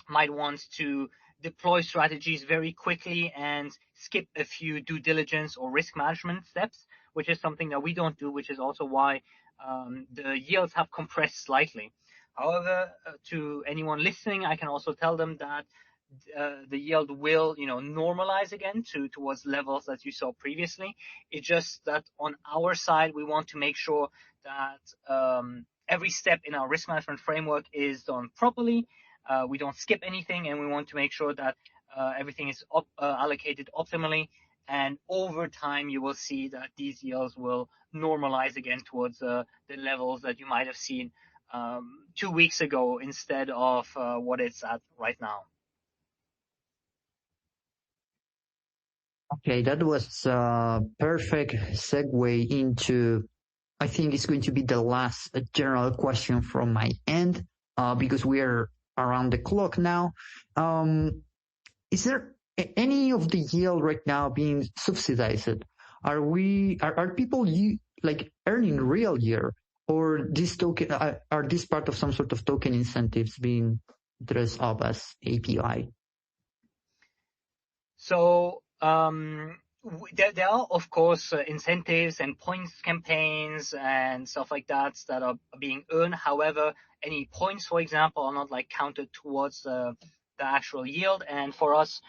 might want to deploy strategies very quickly and skip a few due diligence or risk management steps, which is something that we don't do, which is also why the yields have compressed slightly. However, to anyone listening, I can also tell them that the yield will, normalize again towards levels that you saw previously. It's just that on our side, we want to make sure that every step in our risk management framework is done properly. We don't skip anything, and we want to make sure that everything is allocated optimally. And over time, you will see that these yields will normalize again towards the levels that you might have seen 2 weeks ago instead of what it's at right now. Okay, that was a perfect segue into, I think it's going to be the last general question from my end, because we are around the clock now. Is there any of the yield right now being subsidized? Are people earning real yield, or this token are this part of some sort of token incentives being dressed up as API? So there are, of course, incentives and points campaigns and stuff like that are being earned. However, any points, for example, are not like counted towards the actual yield. And for us,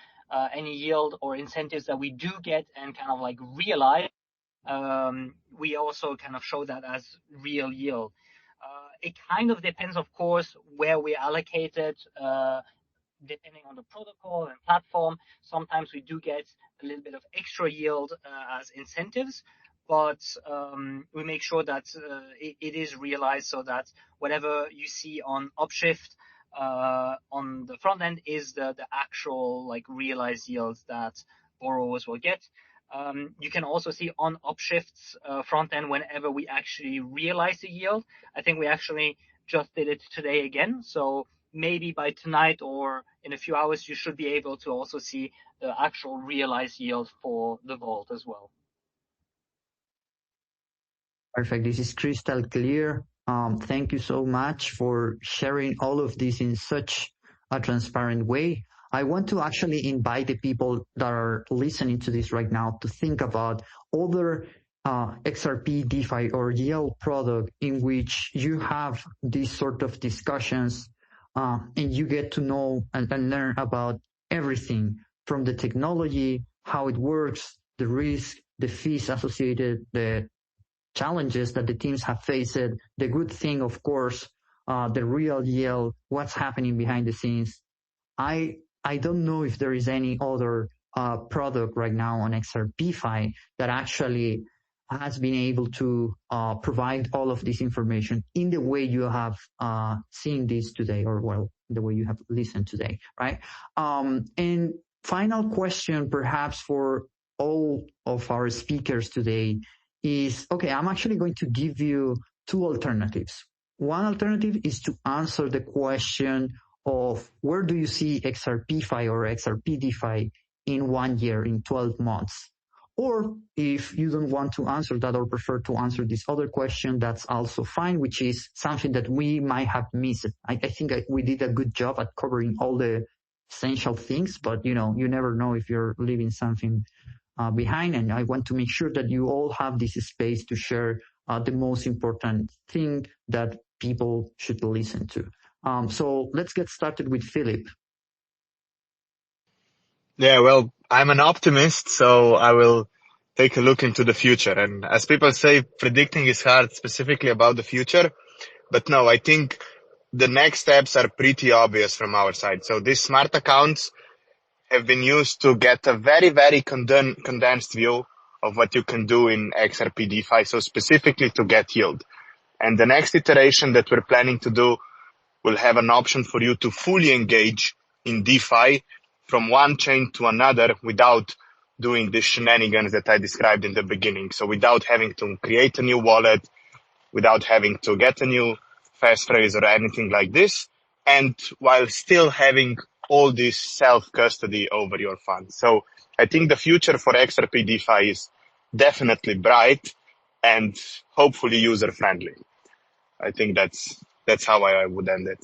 any yield or incentives that we do get and kind of like realize, we also kind of show that as real yield. It kind of depends, of course, where we allocate it. Depending on the protocol and platform, sometimes we do get a little bit of extra yield as incentives, but we make sure that it is realized so that whatever you see on Upshift on the front end is the actual like realized yields that borrowers will get. You can also see on Upshift's front end whenever we actually realize the yield. I think we actually just did it today again. So maybe by tonight or in a few hours, you should be able to also see the actual realized yield for the vault as well. Perfect. This is crystal clear. Thank you so much for sharing all of this in such a transparent way. I want to actually invite the people that are listening to this right now to think about other XRP DeFi or yield product in which you have these sort of discussions and you get to know and learn about everything from the technology, how it works, the risk, the fees associated, the challenges that the teams have faced, the good thing, of course, the real yield, what's happening behind the scenes. I don't know if there is any other product right now on XRPFi that actually has been able to provide all of this information in the way you have seen this today, or well, the way you have listened today, right? And final question, perhaps for all of our speakers today is, okay, I'm actually going to give you two alternatives. One alternative is to answer the question of where do you see XRPFi or XRP DeFi in 1 year, in 12 months? Or if you don't want to answer that or prefer to answer this other question, that's also fine, which is something that we might have missed. I think we did a good job at covering all the essential things, but you never know if you're leaving something behind. And I want to make sure that you all have this space to share the most important thing that people should listen to. So let's get started with Philip. Yeah, well, I'm an optimist, so I will take a look into the future. And as people say, predicting is hard, specifically about the future. But no, I think the next steps are pretty obvious from our side. So these smart accounts have been used to get a very, very condensed view of what you can do in XRP DeFi, so specifically to get yield. And the next iteration that we're planning to do will have an option for you to fully engage in DeFi from one chain to another without doing the shenanigans that I described in the beginning. So without having to create a new wallet, without having to get a new passphrase or anything like this, and while still having all this self-custody over your funds. So I think the future for XRP DeFi is definitely bright and hopefully user-friendly. I think that's how I would end it.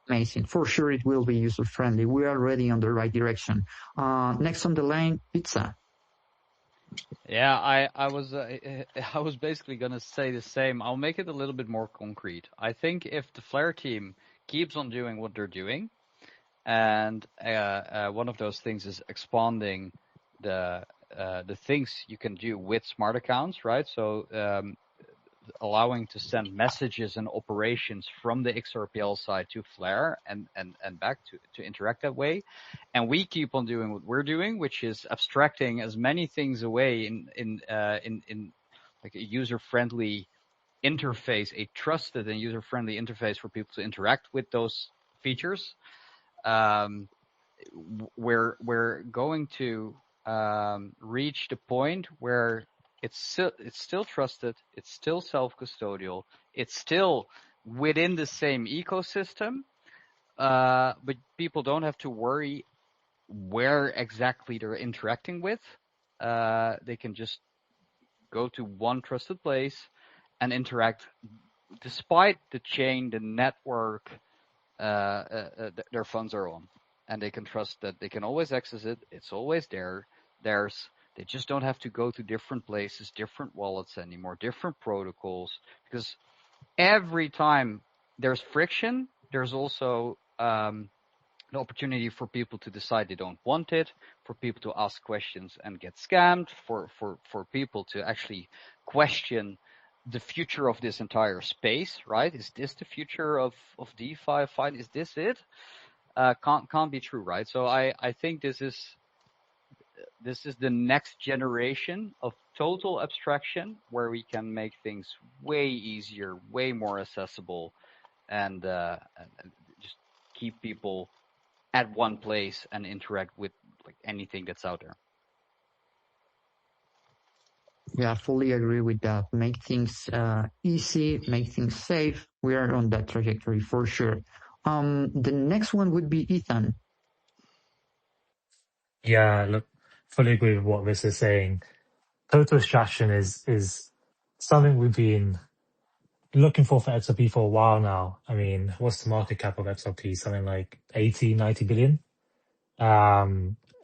Amazing. For sure it will be user-friendly. We are already on the right direction. Next on the line, Pizza. Yeah, I was basically gonna say the same. I'll make it a little bit more concrete. I think if the Flare team keeps on doing what they're doing, and one of those things is expanding the things you can do with smart accounts, right? So allowing to send messages and operations from the XRPL side to Flare and back to interact that way. And we keep on doing what we're doing, which is abstracting as many things away in like a user-friendly interface, a trusted and user-friendly interface for people to interact with those features. We're going to reach the point where it's still trusted, it's still self-custodial, it's still within the same ecosystem, but people don't have to worry where exactly they're interacting with. They can just go to one trusted place and interact despite the chain, the network their funds are on, and they can trust that they can always access it. It's always there. They just don't have to go to different places, different wallets anymore, different protocols, because every time there's friction, there's also an opportunity for people to decide they don't want it, for people to ask questions and get scammed, for people to actually question the future of this entire space, right? Is this the future of DeFi? Fine, is this it? Can't be true, right? So I think this is the next generation of total abstraction where we can make things way easier, way more accessible, and just keep people at one place and interact with like anything that's out there. Yeah, I fully agree with that. Make things easy, make things safe. We are on that trajectory for sure. The next one would be Ethan. Yeah, look, fully agree with what Riss is saying. Total abstraction is something we've been looking for XRP for a while now. I mean, what's the market cap of XRP? Something like 80, 90 billion. I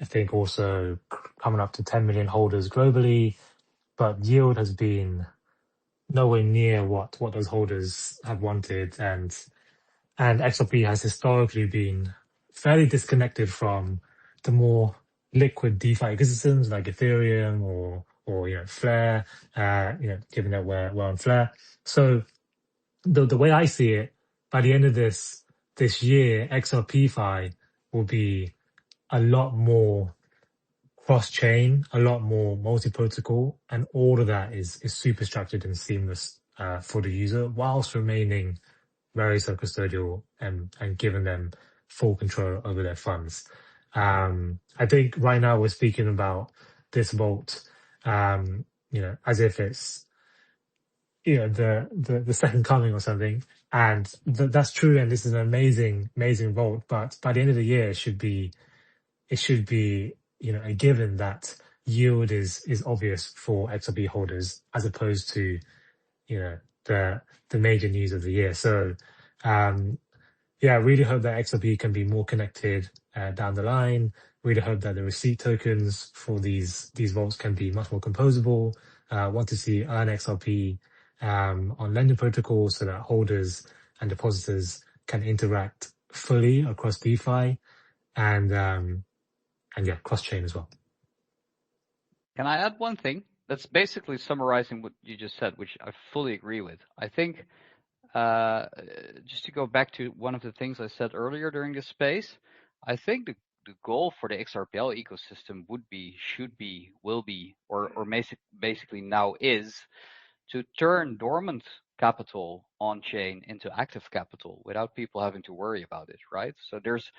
think also coming up to 10 million holders globally, but yield has been nowhere near what those holders have wanted, and XRP has historically been fairly disconnected from the more liquid DeFi ecosystems like Ethereum or Flare. Given that we're on Flare, so the way I see it, by the end of this year, XRP will be a lot more cross-chain, a lot more multi-protocol, and all of that is super structured and seamless for the user, whilst remaining very self-custodial and giving them full control over their funds. I think right now we're speaking about this vault, as if it's the second coming or something, and that's true. And this is an amazing vault. But by the end of the year, it should be a given that yield is obvious for XRP holders, as opposed to the major news of the year. So I really hope that XRP can be more connected down the line. Really hope that the receipt tokens for these vaults can be much more composable. Want to see earnXRP on lending protocols so that holders and depositors can interact fully across DeFi and cross-chain as well. Can I add one thing? That's basically summarizing what you just said, which I fully agree with. I think, just to go back to one of the things I said earlier during this space, I think the goal for the XRPL ecosystem should be, will be, or basically now is to turn dormant capital on chain into active capital without people having to worry about it, right? So there's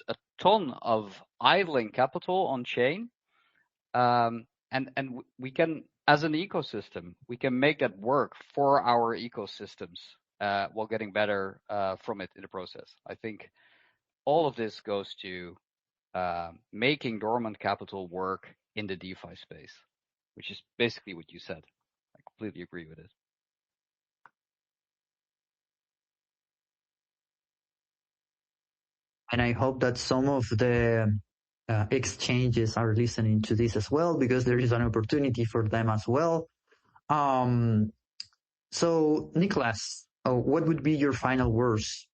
a ton of idling capital on chain, and we can, as an ecosystem, we can make that work for our ecosystems while getting better from it in the process. I think all of this goes to making dormant capital work in the DeFi space, which is basically what you said. I completely agree with it. And I hope that some of the exchanges are listening to this as well, because there is an opportunity for them as well. So, Nicholas, what would be your final words?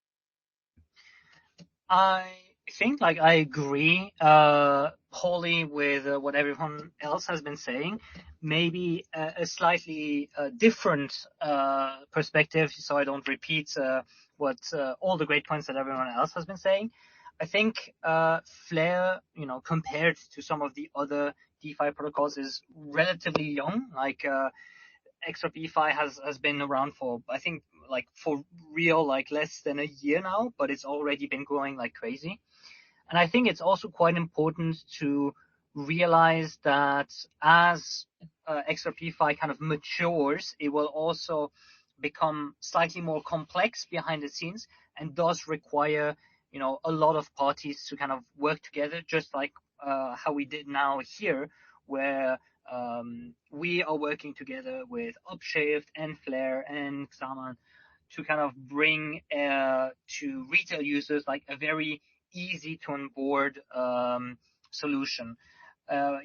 I think I agree wholly with what everyone else has been saying. Maybe a slightly different perspective, so I don't repeat what all the great points that everyone else has been saying. I think Flare, compared to some of the other DeFi protocols, is relatively young. XRP DeFi has been around for, I think, for real, less than a year now, but it's already been growing like crazy. And I think it's also quite important to realize that as XRP DeFi kind of matures, it will also become slightly more complex behind the scenes and does require, a lot of parties to kind of work together, just like how we did now here, where we are working together with Upshift and Flare and Xaman to kind of bring to retail users like a very easy to onboard solution.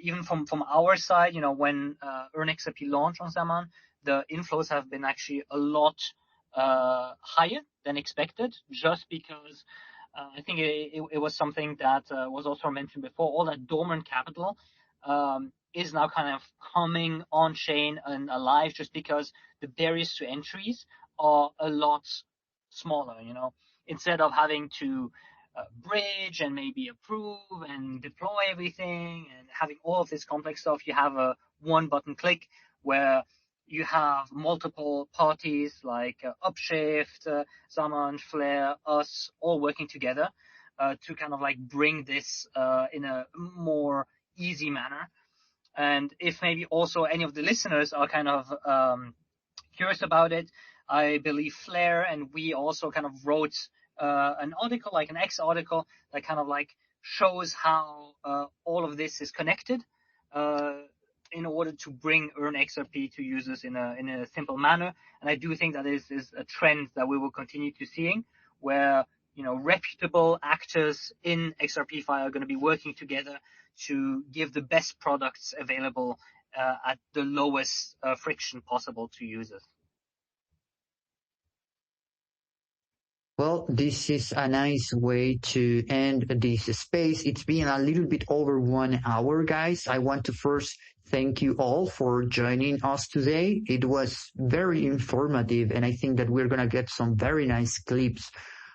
Even from our side, when earnXRP launched on Xaman, the inflows have been actually a lot higher than expected, just because I think it was something that was also mentioned before. All that dormant capital is now kind of coming on chain and alive, just because the barriers to entries are a lot smaller. Instead of having to bridge and maybe approve and deploy everything and having all of this complex stuff, you have a one button click where you have multiple parties like Upshift, Xaman, Flare, us, all working together to kind of like bring this in a more easy manner. And if maybe also any of the listeners are kind of curious about it, I believe Flare and we also kind of wrote an article, like an X article, that kind of like shows how all of this is connected in order to bring earnXRP to users in a simple manner. And I do think that is a trend that we will continue to seeing, where reputable actors in XRPFi are going to be working together to give the best products available at the lowest friction possible to users. Well, this is a nice way to end this space. It's been a little bit over 1 hour, guys. I want to first thank you all for joining us today. It was very informative, and I think that we're going to get some very nice clips.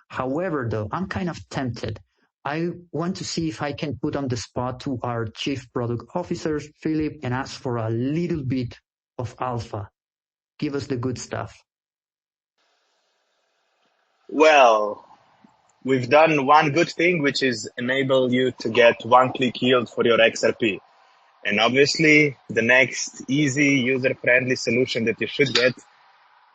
However, though, I'm kind of tempted. I want to see if I can put on the spot to our Chief Product Officer, Philip, and ask for a little bit of alpha. Give us the good stuff. Well, we've done one good thing, which is enable you to get one-click yield for your XRP. And obviously, the next easy, user-friendly solution that you should get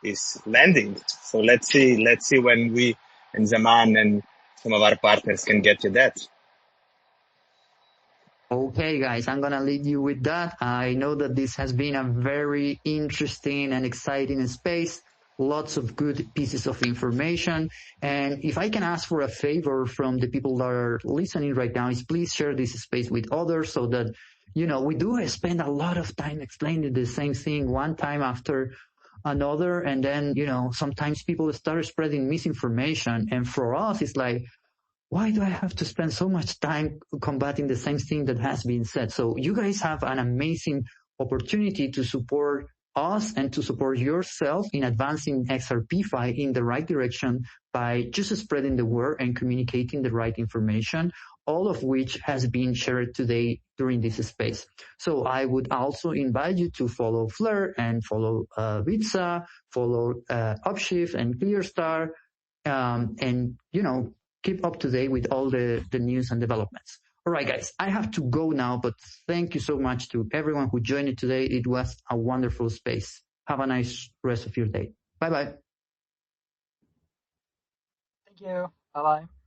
is lending. So let's see when we and Xaman and some of our partners can get you that. Okay, guys, I'm going to leave you with that. I know that this has been a very interesting and exciting space. Lots of good pieces of information. And if I can ask for a favor from the people that are listening right now, is please share this space with others so that, we do spend a lot of time explaining the same thing one time after another. And then, sometimes people start spreading misinformation. And for us, it's like, why do I have to spend so much time combating the same thing that has been said? So you guys have an amazing opportunity to support us and to support yourself in advancing XRPFi in the right direction by just spreading the word and communicating the right information, all of which has been shared today during this space. So I would also invite you to follow Flare and follow Vitsa, follow Upshift and Clearstar, and, keep up to date with all the news and developments. All right, guys, I have to go now, but thank you so much to everyone who joined it today. It was a wonderful space. Have a nice rest of your day. Bye-bye. Thank you. Bye-bye.